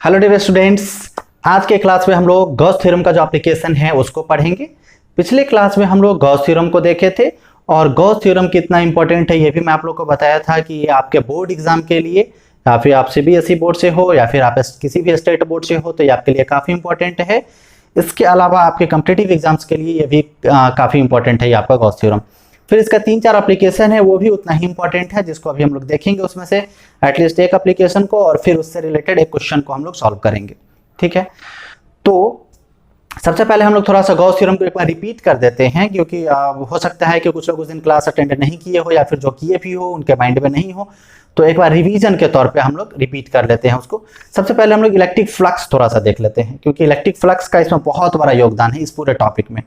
Hello dear students, आज के class में हम लोग गॉस थ्योरम का जो एप्लीकेशन है उसको पढ़ेंगे। पिछले क्लास में हम लोग गॉस थ्योरम को देखे थे और गॉस थ्योरम कितना इंपॉर्टेंट है ये भी मैं आप लोग को बताया था कि ये आपके बोर्ड एग्जाम के लिए या फिर आप सीबीएसई बोर्ड से हो या फिर आप किसी भी स्टेट बोर्ड से हो तो ये आपके लिए काफ़ी इंपॉर्टेंट है। इसके अलावा आपके कॉम्पिटिटिव एग्जाम्स के लिए ये भी काफ़ी इंपॉर्टेंट है ये आपका गॉस थ्योरम। फिर इसका 3-4 एप्लीकेशन है वो भी उतना ही इंपॉर्टेंट है जिसको अभी हम लोग देखेंगे, उसमें से एटलीस्ट एक एप्लीकेशन को और फिर उससे रिलेटेड एक क्वेश्चन को हम लोग सॉल्व करेंगे। ठीक है, तो सबसे पहले हम लोग थोड़ा सा गॉस थ्योरम को एक बार रिपीट कर देते हैं क्योंकि हो सकता है कि कुछ लोग उस दिन क्लास अटेंड नहीं किए हो या फिर जो किए भी हो उनके माइंड में नहीं हो, तो एक बार रिवीजन के तौर पे हम लोग रिपीट कर लेते हैं उसको। सबसे पहले हम लोग इलेक्ट्रिक फ्लक्स थोड़ा सा देख लेते हैं क्योंकि इलेक्ट्रिक फ्लक्स का इसमें बहुत बड़ा योगदान है इस पूरे टॉपिक में।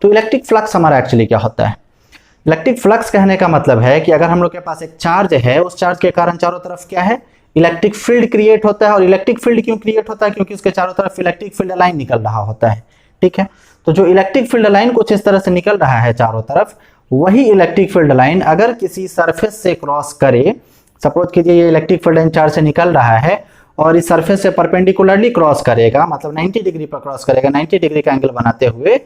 तो इलेक्ट्रिक फ्लक्स हमारा एक्चुअली क्या होता है? इलेक्ट्रिक फ्लक्स कहने का मतलब है कि अगर हम लोग के पास एक चार्ज है, उस चार्ज के कारण चारों तरफ क्या है, इलेक्ट्रिक फील्ड क्रिएट होता है। और इलेक्ट्रिक फील्ड क्यों क्रिएट होता है? क्योंकि उसके चारों तरफ इलेक्ट्रिक फील्ड लाइन निकल रहा होता है। ठीक है, तो जो इलेक्ट्रिक फील्ड लाइन कुछ इस तरह से निकल रहा है चारों तरफ, वही इलेक्ट्रिक फील्ड लाइन अगर किसी सरफेस से क्रॉस करे, सपोज कीजिए ये इलेक्ट्रिक फील्ड लाइन चार्ज से निकल रहा है और इस सरफेस से परपेंडिकुलरली क्रॉस करेगा, मतलब 90 डिग्री पर क्रॉस करेगा, 90 डिग्री का एंगल बनाते हुए,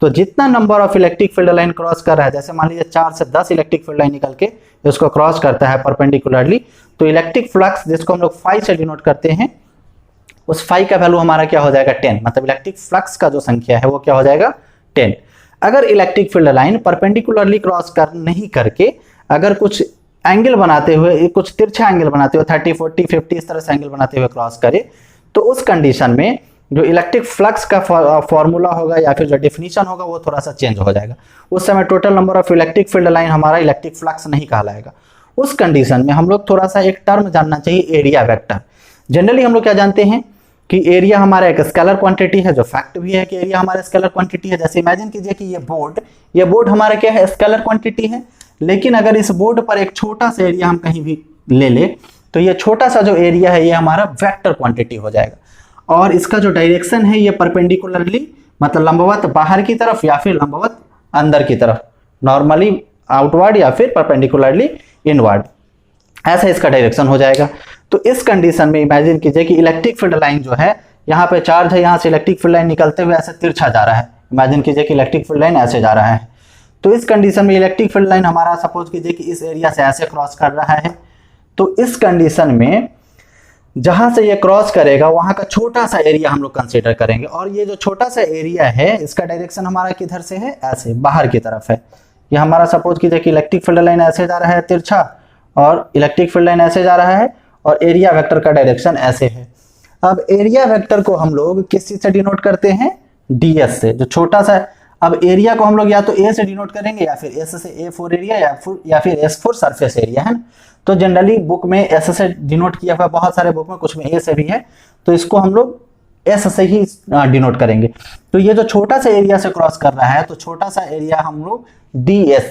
तो जितना number of electric field line cross कर रहा है, जैसे मान लीजिए 4 से 10 इलेक्ट्रिक फील्ड लाइन निकल के उसको क्रॉस करता है परपेंडिकुलरली, तो इलेक्ट्रिक फ्लक्स जिसको हम लोग फाई से डिनोट करते हैं, उस फाई का वैल्यू हमारा क्या हो जाएगा? 10। मतलब इलेक्ट्रिक फ्लक्स का जो संख्या है वो क्या हो जाएगा? 10। अगर electric field line perpendicularly cross कर नहीं करके अगर कुछ एंगल बनाते हुए, कुछ तिरछा एंगल बनाते हुए 30, 40, 50 इस तरह से एंगल बनाते हुए क्रॉस करे, तो उस कंडीशन में जो इलेक्ट्रिक फ्लक्स का फॉर्मूला होगा या फिर जो डेफिनेशन होगा वो थोड़ा सा चेंज हो जाएगा। उस समय total number of electric field line हमारा इलेक्ट्रिक फ्लक्स नहीं कहलाएगा। उस कंडीशन में हम लोग थोड़ा सा एक टर्म जानना चाहिए, एरिया वेक्टर। जनरली हम लोग क्या जानते हैं कि एरिया हमारा एक स्केलर क्वांटिटी है, जो फैक्ट भी है कि एरिया हमारा स्केलर क्वांटिटी है। जैसे इमेजिन कीजिए कि ये बोर्ड हमारा क्या है? स्केलर क्वांटिटी है। लेकिन अगर इस बोर्ड पर एक छोटा सा एरिया हम कहीं भी ले ले तो ये छोटा सा जो एरिया है ये हमारा वेक्टर क्वांटिटी हो जाएगा। और इसका जो डायरेक्शन है ये परपेंडिकुलरली, मतलब लंबवत बाहर की तरफ या फिर लंबवत अंदर की तरफ, नॉर्मली आउटवर्ड या फिर परपेंडिकुलरली इनवर्ड, ऐसा इसका डायरेक्शन हो जाएगा। तो इस कंडीशन में इमेजिन कीजिए कि इलेक्ट्रिक फील्ड लाइन जो है, यहाँ पे चार्ज है, यहाँ से इलेक्ट्रिक फील्ड लाइन निकलते हुए ऐसे तिरछा जा रहा है। इमेजिन कीजिए कि इलेक्ट्रिक फील्ड लाइन ऐसे जा रहा है। तो इस कंडीशन में इलेक्ट्रिक फील्ड लाइन हमारा सपोज कीजिए कि इस एरिया से ऐसे क्रॉस कर रहा है। तो इस कंडीशन में जहां से ये क्रॉस करेगा वहां का छोटा सा एरिया हम लोग कंसीडर करेंगे, और ये जो छोटा सा एरिया है इसका डायरेक्शन हमारा किधर से है? ऐसे बाहर की तरफ है। ये हमारा सपोज कीजिए कि इलेक्ट्रिक फील्ड लाइन ऐसे जा रहा है तिरछा, और इलेक्ट्रिक फील्ड लाइन ऐसे जा रहा है, और एरिया वेक्टर का डायरेक्शन ऐसे है। अब एरिया वेक्टर को हम लोग किस चीज से डिनोट करते हैं? ds से, जो छोटा सा। अब एरिया को हम लोग या तो a से डिनोट करेंगे या फिर s से, a फॉर एरिया या फिर s फॉर सरफेस एरिया, है ना। तो जनरली बुक में s से डिनोट किया हुआ, बहुत सारे बुक में, कुछ में a से भी है, तो इसको हम लोग s से ही डिनोट करेंगे। तो ये जो छोटा सा एरिया से क्रॉस कर रहा है, तो छोटा सा एरिया हम लोग ds,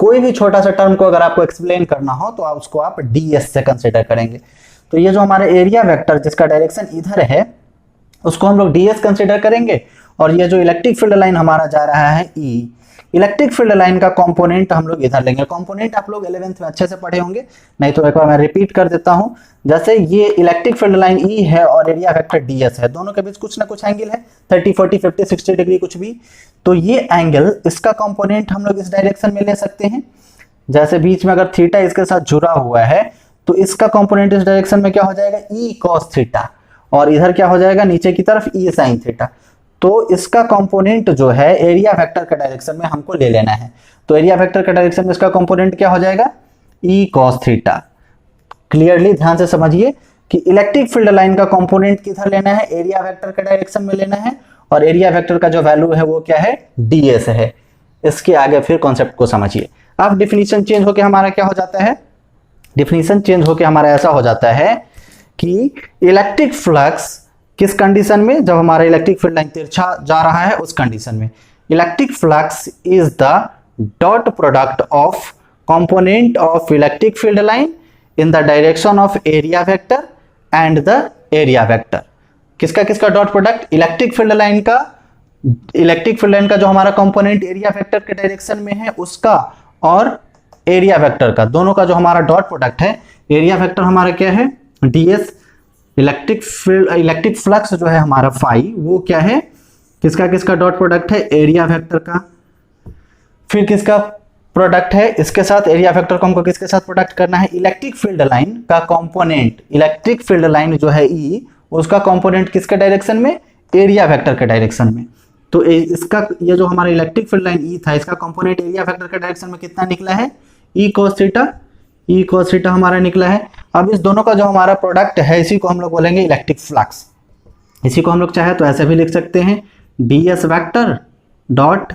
कोई भी छोटा सा टर्म को अगर आपको एक्सप्लेन करना हो तो आप उसको आप ds से कंसिडर करेंगे। तो ये जो हमारा एरिया वेक्टर जिसका डायरेक्शन इधर है उसको हम लोग ds कंसिडर करेंगे। और ये जो इलेक्ट्रिक फील्ड लाइन हमारा जा रहा है E, इलेक्ट्रिक फील्ड लाइन का कंपोनेंट हम लोग इधर लेंगे। कंपोनेंट आप लोग 11th में अच्छे से पढ़े होंगे, नहीं तो एक बार मैं रिपीट कर देता हूं। जैसे ये इलेक्ट्रिक फील्ड लाइन E है और एरिया वेक्टर ds है, दोनों के बीच कुछ ना कुछ एंगल है, 30, 40, 50, 60 डिग्री कुछ भी। तो ये एंगल, इसका कंपोनेंट हम लोग इस डायरेक्शन में ले सकते हैं। जैसे बीच में अगर थीटा इसके साथ जुड़ा हुआ है तो इसका कंपोनेंट इस डायरेक्शन में क्या हो जाएगा? E cos थीटा, और इधर क्या हो जाएगा? नीचे की तरफ E sin थीटा। तो इसका कंपोनेंट जो है एरिया वेक्टर का डायरेक्शन में हमको ले लेना है। तो एरिया वेक्टर का डायरेक्शन में इसका कंपोनेंट क्या हो जाएगा? E cos theta. क्लियरली ध्यान से समझिए कि इलेक्ट्रिक फील्ड लाइन का कंपोनेंट किधर लेना है? एरिया वेक्टर का डायरेक्शन में लेना है, और एरिया वेक्टर का जो वैल्यू है वो क्या है? ds है। इसके आगे फिर कॉन्सेप्ट को समझिए। अब डिफिनीशन चेंज होकर हमारा क्या हो जाता है? डिफिनीशन चेंज होकर हमारा ऐसा हो जाता है कि इलेक्ट्रिक फ्लक्स किस कंडीशन में? जब हमारा इलेक्ट्रिक फील्ड लाइन तिरछा जा रहा है उस कंडीशन में। Electric flux is the dot product of component of electric field line in the direction of area vector and the area vector. किसका dot product? Electric field line का जो हमारा कंपोनेंट एरिया वेक्टर के direction में है उसका, और area vector का, दोनों का जो हमारा डॉट प्रोडक्ट है। एरिया वेक्टर हमारा क्या है? ds, इलेक्ट्रिक फ्लक्स जो है हमारा फाई, वो क्या है, किसका किसका डॉट प्रोडक्ट है, एरिया वेक्टर का। फिर किसका प्रोडक्ट है, इसके साथ एरिया वेक्टर को हमको किसके साथ प्रोडक्ट करना है, इलेक्ट्रिक फील्ड लाइन का कंपोनेंट, इलेक्ट्रिक फील्ड लाइन जो है ई, उसका कंपोनेंट किसके डायरेक्शन में, एरिया वेक्टर के डायरेक्शन में। तो इसका ये जो हमारा इलेक्ट्रिक फील्ड लाइन ई था, इसका कंपोनेंट एरिया वेक्टर के डायरेक्शन में कितना निकला है, ई cos थीटा हमारा निकला है। अब इस दोनों का जो हमारा प्रोडक्ट है, इसी को हम लोग बोलेंगे इलेक्ट्रिक फ्लक्स। इसी को हम लोग चाहे तो ऐसे भी लिख सकते हैं, ds vector dot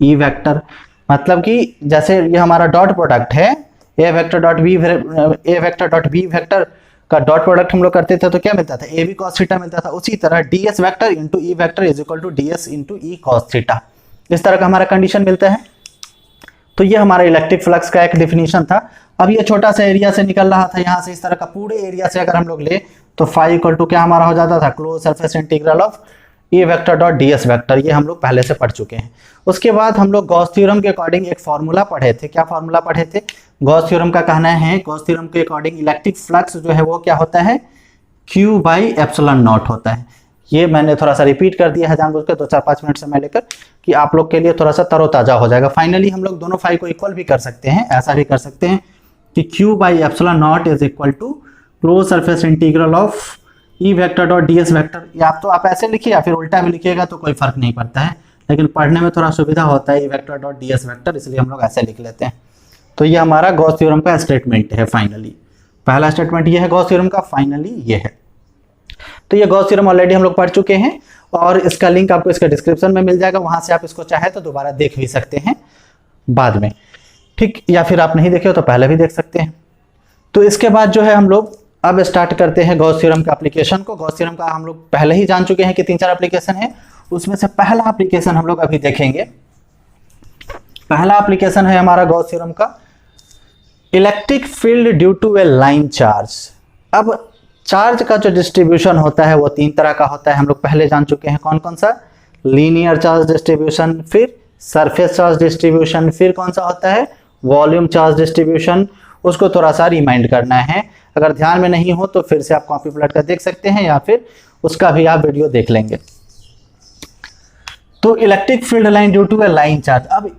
E vector. मतलब कि जैसे ये हमारा डॉट प्रोडक्ट है, ए वेक्टर डॉट बी वेक्टर का डॉट प्रोडक्ट हम लोग करते थे तो क्या मिलता था, ए बी cos थीटा मिलता था। उसी तरह ds vector into E vector is equal to ds into E cos theta, इस तरह का हमारा कंडीशन मिलता है। तो ये हमारा इलेक्ट्रिक फ्लक्स का एक डिफिनीशन था। अब ये छोटा सा एरिया से निकल रहा था, यहाँ से इस तरह का पूरे एरिया से अगर हम लोग ले तो फाई इक्वल टू क्या हमारा हो जाता था, close surface integral of E vector dot ds vector. ये हम लोग पहले से पढ़ चुके हैं। उसके बाद हम लोग गॉस थ्योरम के अकॉर्डिंग एक फार्मूला पढ़े थे। क्या फार्मूला पढ़े थे, गॉस थ्योरम का कहना है, गॉस थ्योरम के अकॉर्डिंग इलेक्ट्रिक फ्लक्स जो है वो क्या होता है, Q बाई एप्सिलॉन नॉट होता है। ये मैंने थोड़ा सा रिपीट कर दिया है जानबूझ के 2-4-5 मिनट समय लेकर, कि आप लोग के लिए थोड़ा सा तरोताजा हो जाएगा। फाइनली हम लोग दोनों फाई को इक्वल भी कर सकते हैं, ऐसा भी कर सकते हैं कि Q by epsilon naught is equal to close surface integral of E vector dot ds vector. या तो आप ऐसे लिखिए या फिर उल्टा भी लिखिएगा तो कोई फर्क नहीं पड़ता है, लेकिन पढ़ने में थोड़ा सुविधा होता है ई वेक्टर डॉट ds वेक्टर, इसलिए हम लोग ऐसे लिख लेते हैं। तो ये हमारा गॉस थ्योरम का स्टेटमेंट है। फाइनली पहला स्टेटमेंट ये है गॉस थ्योरम का, फाइनली ये है। तो ये गॉस थ्योरम ऑलरेडी हम लोग पढ़ चुके हैं और इसका लिंक आपको इसके डिस्क्रिप्शन में मिल जाएगा, वहां से आप इसको चाहे तो दोबारा देख भी सकते हैं बाद में, ठीक। या फिर आप नहीं देखे हो तो पहले भी देख सकते हैं। तो इसके बाद जो है हम लोग अब स्टार्ट करते हैं गॉस थ्योरम का एप्लीकेशन को। गॉस थ्योरम का हम लोग पहले ही जान चुके हैं कि 3-4 एप्लीकेशन है, उसमें से पहला एप्लीकेशन हम लोग अभी देखेंगे। पहला एप्लीकेशन है हमारा गॉस थ्योरम का, electric field due to a line charge. अब चार्ज का जो डिस्ट्रीब्यूशन होता है वो 3 तरह का होता है, हम लोग पहले जान चुके हैं। कौन कौन सा, लीनियर चार्ज डिस्ट्रीब्यूशन, फिर सरफेस चार्ज डिस्ट्रीब्यूशन, फिर कौन सा होता है, वॉल्यूम चार्ज डिस्ट्रीब्यूशन। उसको थोड़ा सा रिमाइंड करना है, अगर ध्यान में नहीं हो तो फिर से आप कॉपी पलट कर देख सकते हैं या फिर उसका भी आप वीडियो देख लेंगे। तो electric field line due to a line charge. अब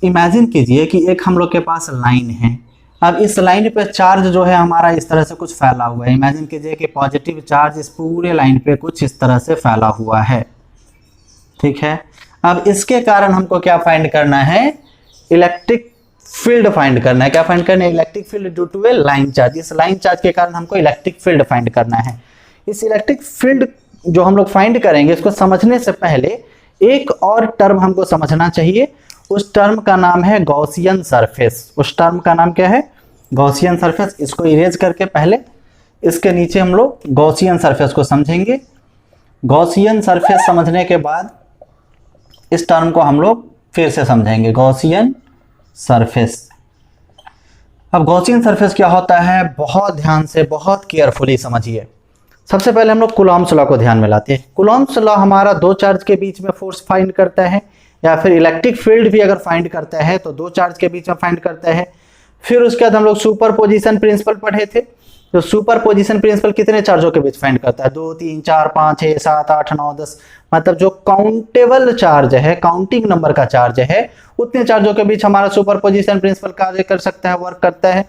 इमेजिन कीजिए कि एक हम लोग के पास लाइन है, अब इस लाइन पे चार्ज जो है हमारा इस तरह से कुछ फैला हुआ है। इमेजिन कीजिए कि पॉजिटिव चार्ज इस पूरे लाइन पे कुछ इस तरह से फैला हुआ है, ठीक है। अब इसके कारण हमको क्या फाइंड करना है, इलेक्ट्रिक फील्ड फाइंड करना है। क्या फाइंड करना है, electric field due to a line charge. इस लाइन चार्ज के कारण हमको इलेक्ट्रिक फील्ड फाइंड करना है। इस इलेक्ट्रिक फील्ड जो हम लोग फाइंड करेंगे, इसको समझने से पहले एक और टर्म हमको समझना चाहिए। उस टर्म का नाम है गॉसियन सरफेस। उस टर्म का नाम क्या है, गॉसियन सरफेस। इसको इरेज करके पहले इसके नीचे हम लोग गॉसियन सरफेस को समझेंगे। गॉसियन सरफेस समझने के बाद इस टर्म को हम लोग फिर से समझेंगे, गॉसियन सरफेस। अब गॉसियन सरफेस क्या होता है, बहुत ध्यान से बहुत केयरफुली समझिए। सबसे पहले हम लोग कूलॉम्स लॉ को ध्यान में लाते हैं। कूलॉम्स लॉ हमारा 2 चार्ज के बीच में फोर्स फाइंड करता है, या फिर इलेक्ट्रिक फील्ड भी अगर फाइंड करता है तो 2 चार्ज के बीच में फाइंड करता है। फिर उसके बाद हम लोग सुपरपोजिशन प्रिंसिपल पढ़े थे। तो सुपरपोजिशन प्रिंसिपल कितने चार्जों के बीच फाइंड करता है, 2, 3, 4, 5, 6, 7, 8, 9, 10, मतलब जो काउंटेबल चार्ज है, काउंटिंग नंबर का चार्ज है, उतने चार्जों के बीच हमारा सुपरपोजिशन प्रिंसिपल कार्य कर सकता है, वर्क करता है।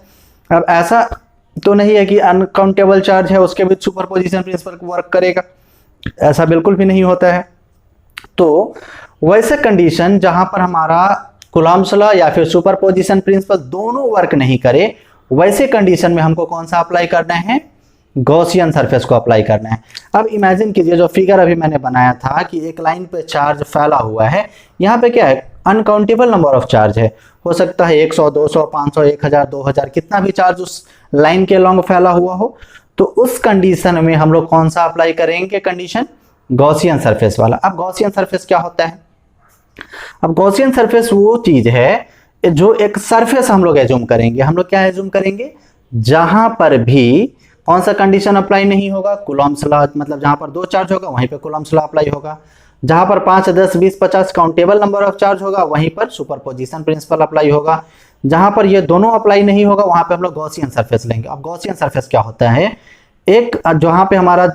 अब ऐसा तो नहीं है कि अनकाउंटेबल चार्ज है उसके बीच सुपरपोजिशन प्रिंसिपल वर्क करेगा, ऐसा बिल्कुल भी नहीं होता है। तो वैसे कंडीशन जहां पर हमारा कूलॉम्स लॉ या फिर सुपरपोजिशन प्रिंसिपल दोनों वर्क नहीं करे, वैसे कंडीशन में हमको कौन सा अप्लाई करना है, गॉसियन सरफेस को अप्लाई करना है। अब इमेजिन कीजिए जो फिगर अभी मैंने बनाया था कि एक लाइन पे चार्ज फैला हुआ है, यहाँ पे क्या है, अनकाउंटेबल नंबर ऑफ चार्ज है। हो सकता है 100, 200, 500, 1000, 2000, कितना भी चार्ज उस लाइन के लॉन्ग फैला हुआ हो। तो उस कंडीशन में हम लोग कौन सा अप्लाई करेंगे कंडीशन, गॉसियन सरफेस वाला। अब गॉसियन सरफेस क्या होता है, अब गॉसियन सरफेस वो चीज है जो एक सरफेस हम लोग एज्यूम करेंगे। हम लोग क्या एज्यूम करेंगे, जहां पर भी कौन सा कंडीशन अप्लाई नहीं होगा, कूलॉम्स लॉ, मतलब जहां पर 2 चार्ज होगा वहीं पे कूलॉम्स लॉ अप्लाई होगा। जहां पर 5, 10, 20, 50 काउंटेबल नंबर ऑफ चार्ज होगा वहीं पर सुपरपोजिशन प्रिंसिपल अप्लाई होगा। जहां पर ये दोनों अप्लाई नहीं होगा वहां पे हम लोग गॉसियन सरफेस लेंगे। अब गॉसियन सरफेस क्या होता है, एक जहां पे हमारा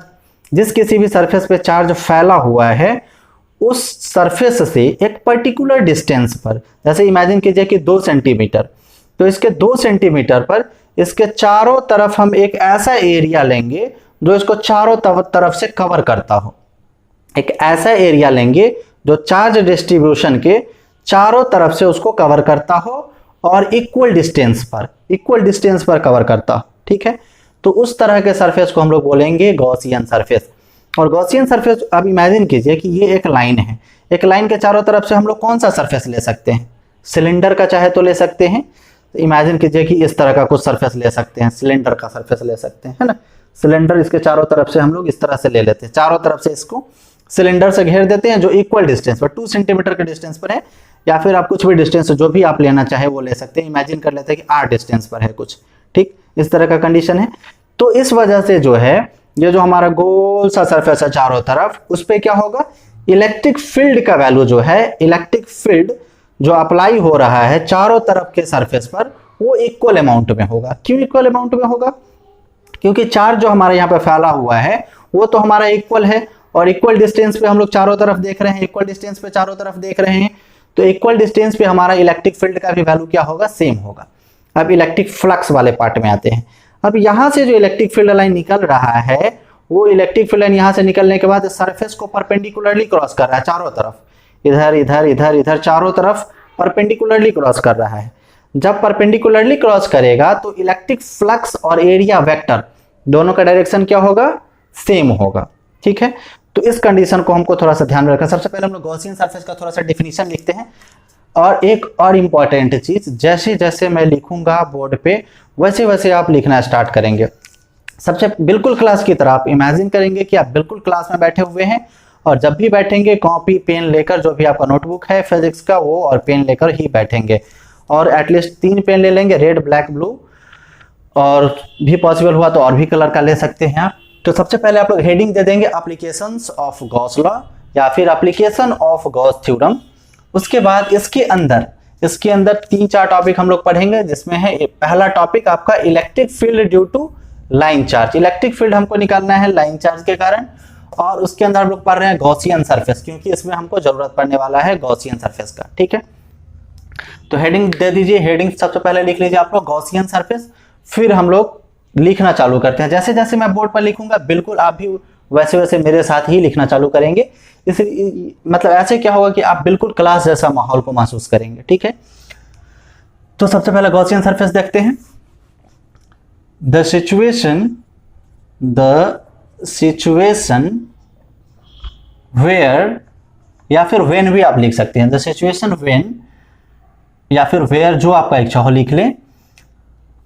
जिस किसी भी सरफेस पे चार्ज फैला हुआ है उस सरफेस से एक पर्टिकुलर डिस्टेंस पर, जैसे इमेजिन कीजिए कि 2 सेंटीमीटर, तो इसके 2 सेंटीमीटर पर इसके चारों तरफ हम एक ऐसा एरिया लेंगे जो इसको चारों तरफ से कवर करता हो। एक ऐसा एरिया लेंगे जो चार्ज डिस्ट्रीब्यूशन के चारों तरफ से उसको कवर करता हो और इक्वल डिस्टेंस पर कवर करता हो। ठीक है, तो उस तरह के सरफेस को हम लोग बोलेंगे गॉसियन सरफेस। और गॉसियन सरफेस, अब इमेजिन कीजिए कि ये एक लाइन है, एक लाइन के चारों तरफ से हम लोग कौन सा सरफेस ले सकते हैं? सिलेंडर का चाहे तो ले सकते हैं। तो इमेजिन कीजिए कि इस तरह का कुछ सरफेस ले सकते हैं, सिलेंडर का सरफेस ले सकते हैं, है ना। सिलेंडर इसके चारों तरफ से हम लोग इस तरह से ले लेते हैं, चारों तरफ से इसको सिलेंडर से घेर देते हैं जो इक्वल डिस्टेंस पर 2 सेंटीमीटर के डिस्टेंस पर है, या फिर आप कुछ भी डिस्टेंस जो भी आप लेना चाहे वो ले सकते हैं। इमेजिन कर लेते हैं कि r डिस्टेंस पर है कुछ, ठीक, इस तरह का कंडीशन है। तो इस वजह से जो है ये जो हमारा गोल सा सरफेस है चारों तरफ, उस पर क्या होगा, इलेक्ट्रिक फील्ड का वैल्यू जो है, इलेक्ट्रिक फील्ड जो अप्लाई हो रहा है चारों तरफ के सरफेस पर, वो इक्वल अमाउंट में होगा। क्यों इक्वल अमाउंट में होगा? क्योंकि चार्ज जो हमारे यहाँ पे फैला हुआ है वो तो हमारा इक्वल है, और इक्वल डिस्टेंस पे हम लोग चारों तरफ देख रहे हैं, इक्वल डिस्टेंस पे चारों तरफ देख रहे हैं, तो इक्वल डिस्टेंस पे हमारा इलेक्ट्रिक फील्ड का भी वैल्यू क्या होगा, सेम होगा। अब इलेक्ट्रिक फ्लक्स वाले पार्ट में आते हैं। अब यहां से जो इलेक्ट्रिक फील्ड लाइन निकल रहा है, वो इलेक्ट्रिक फील्ड लाइन यहां से निकलने के बाद सरफेस को परपेंडिकुलरली क्रॉस कर रहा है चारों तरफ, इधर इधर इधर इधर चारों तरफ परपेंडिकुलरली क्रॉस कर रहा है। जब परपेंडिकुलरली क्रॉस करेगा तो इलेक्ट्रिक फ्लक्स और एरिया वेक्टर दोनों का डायरेक्शन क्या होगा, सेम होगा। ठीक है, तो इस कंडीशन को हमको थोड़ा सा ध्यान में रखना। सबसे पहले हम लोग गॉसियन सरफेस का थोड़ा सा डेफिनेशन लिखते हैं। और एक और इंपॉर्टेंट चीज, जैसे जैसे मैं लिखूंगा बोर्ड पे वैसे वैसे आप लिखना स्टार्ट करेंगे। सबसे बिल्कुल क्लास की तरह आप इमेजिन करेंगे कि आप बिल्कुल क्लास में बैठे हुए हैं, और जब भी बैठेंगे कॉपी पेन लेकर, जो भी आपका नोटबुक है फिजिक्स का वो और पेन लेकर ही बैठेंगे, और एटलीस्ट 3 पेन ले लेंगे, रेड ब्लैक ब्लू, और भी पॉसिबल हुआ तो और भी कलर का ले सकते हैं आप। तो सबसे पहले आप लोग हेडिंग दे देंगे एप्लीकेशंस ऑफ गॉस लॉ या फिर एप्लीकेशन ऑफ गॉस थ्योरम। उसके बाद इसके अंदर 3-4 टॉपिक हम लोग पढ़ेंगे, जिसमें है पहला टॉपिक आपका electric field due to line charge. Electric field हमको निकालना है लाइन चार्ज के कारण, और उसके अंदर हम लोग पढ़ रहे हैं गॉसियन सरफेस, क्योंकि इसमें हमको जरूरत पड़ने वाला है गॉसियन सरफेस का। ठीक है, तो हेडिंग दे दीजिए। हेडिंग सबसे पहले लिख लीजिए आप लोग गॉसियन सरफेस, फिर हम लोग लिखना चालू करते हैं। जैसे जैसे मैं बोर्ड पर लिखूंगा बिल्कुल आप भी वैसे वैसे मेरे साथ ही लिखना चालू करेंगे। इस मतलब ऐसे क्या होगा कि आप बिल्कुल क्लास जैसा माहौल को महसूस करेंगे। ठीक है, तो सबसे पहले गॉसियन सरफेस देखते हैं। द सिचुएशन वेयर, या फिर व्हेन भी आप लिख सकते हैं। द सिचुएशन व्हेन या फिर वेयर, जो आपका इच्छा हो लिख ले।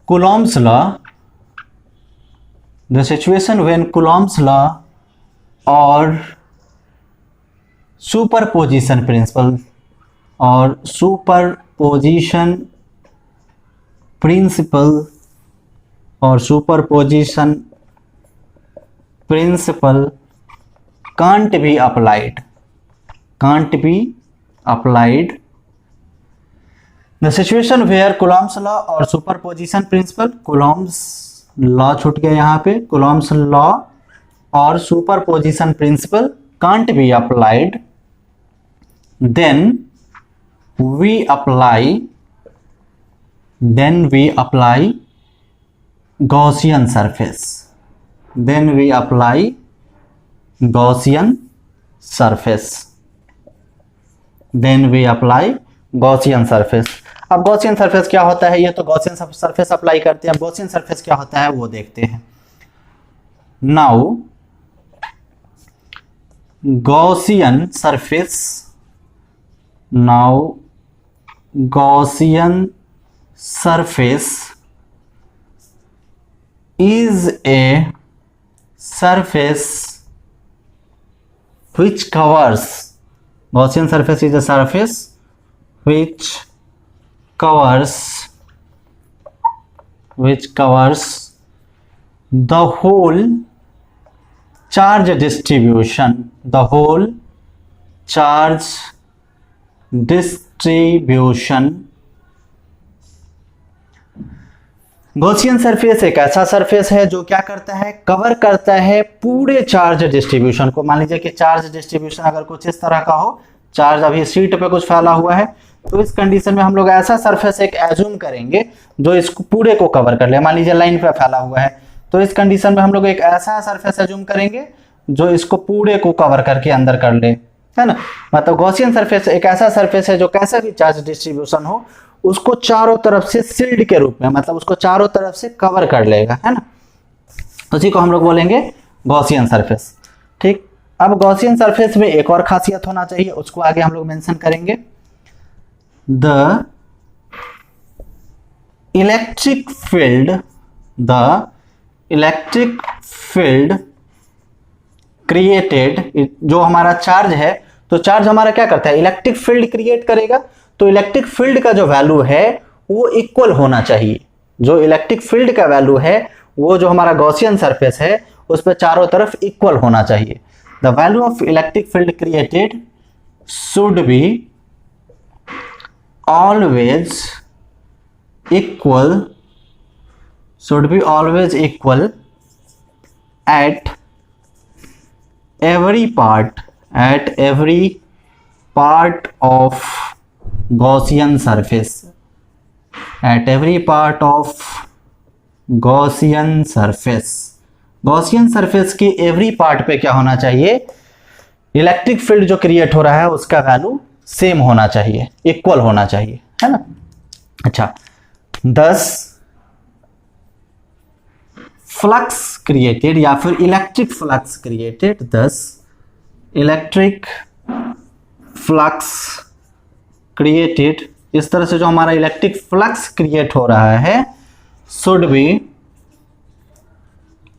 Coulomb's law, the situation when Coulomb's law और सुपरपोजिशन प्रिंसिपल, और सुपरपोजिशन प्रिंसिपल और superposition principle can't be applied, can't be applied. The situation where Coulomb's law और सुपरपोजिशन प्रिंसिपल, Coulomb's लॉ छूट गया यहाँ पे, Coulomb's लॉ और superposition principle can't be applied, then we apply Gaussian surface, then we apply Gaussian surface, then we apply Gaussian surface। अब Gaussian surface क्या होता है, ये तो Gaussian surface अप्लाई करते हैं। अब Gaussian surface क्या होता है वो देखते हैं। Now Gaussian surface, now Gaussian surface is a surface which covers, Gaussian surface is a surface which covers the whole charge distribution, the whole charge distribution Gaussian surface एक ऐसा सरफेस है जो क्या करता है, कवर करता है पूरे चार्ज डिस्ट्रीब्यूशन को। मान लीजिए कि चार्ज डिस्ट्रीब्यूशन अगर कुछ इस तरह का हो, चार्ज अभी शीट पे कुछ फैला हुआ है, तो इस कंडीशन में हम लोग ऐसा सरफेस एक एज्यूम करेंगे जो इसको पूरे को कवर कर ले। मान लीजिए लाइन पे फैला हुआ है, तो इस कंडीशन में हम लोग एक ऐसा सरफेस एज्यूम करेंगे जो इसको पूरे को कवर करके अंदर कर ले, है ना। मतलब गॉसियन सरफेस एक ऐसा सरफेस है जो कैसा भी चार्ज डिस्ट्रीब्यूशन हो उसको चारों तरफ से शील्ड के रूप में, मतलब उसको चारों तरफ से कवर कर लेगा, है ना। उसी को हम लोग बोलेंगे गॉसियन सरफेस। ठीक, अब गॉसियन सरफेस में एक और खासियत होना चाहिए, उसको आगे हम लोग मेंशन करेंगे। द इलेक्ट्रिक फील्ड क्रिएटेड, जो हमारा चार्ज है, तो चार्ज हमारा क्या करता है, इलेक्ट्रिक फील्ड क्रिएट करेगा। तो इलेक्ट्रिक फील्ड का जो वैल्यू है वो इक्वल होना चाहिए। जो इलेक्ट्रिक फील्ड का वैल्यू है वो जो हमारा गॉसियन सरफेस है उस पर चारों तरफ इक्वल होना चाहिए। The value of electric field created should be always equal at every part of Gaussian surface, Gaussian surface के एवरी पार्ट पे क्या होना चाहिए, इलेक्ट्रिक फील्ड जो क्रिएट हो रहा है उसका वैल्यू सेम होना चाहिए, इक्वल होना चाहिए, है ना। अच्छा, 10 फ्लक्स क्रिएटेड या फिर electric flux created, 10 electric flux created, इस तरह से जो हमारा इलेक्ट्रिक फ्लक्स क्रिएट हो रहा है should be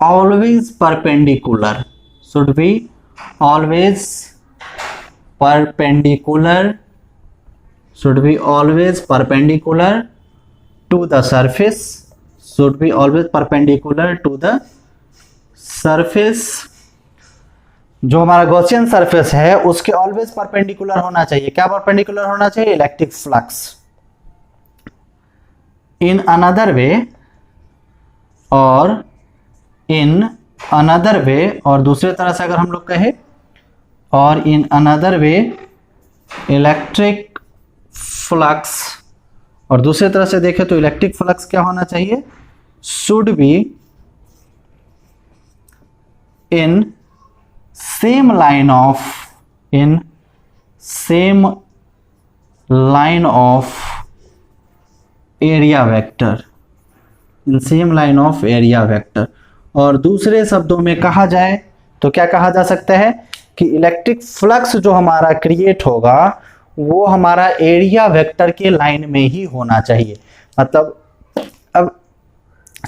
always perpendicular to the surface, जो हमारा गॉसियन सरफेस है उसके ऑलवेज परपेंडिकुलर होना चाहिए। क्या परपेंडिकुलर होना चाहिए, electric flux. In another way, और दूसरे तरह से अगर हम लोग कहें, और in another way electric flux, और दूसरे तरह से देखें तो इलेक्ट्रिक फ्लक्स क्या होना चाहिए, should be in same line of area vector, और दूसरे शब्दों में कहा जाए तो क्या कहा जा सकता है कि इलेक्ट्रिक फ्लक्स जो हमारा क्रिएट होगा वो हमारा एरिया वेक्टर के लाइन में ही होना चाहिए। मतलब अब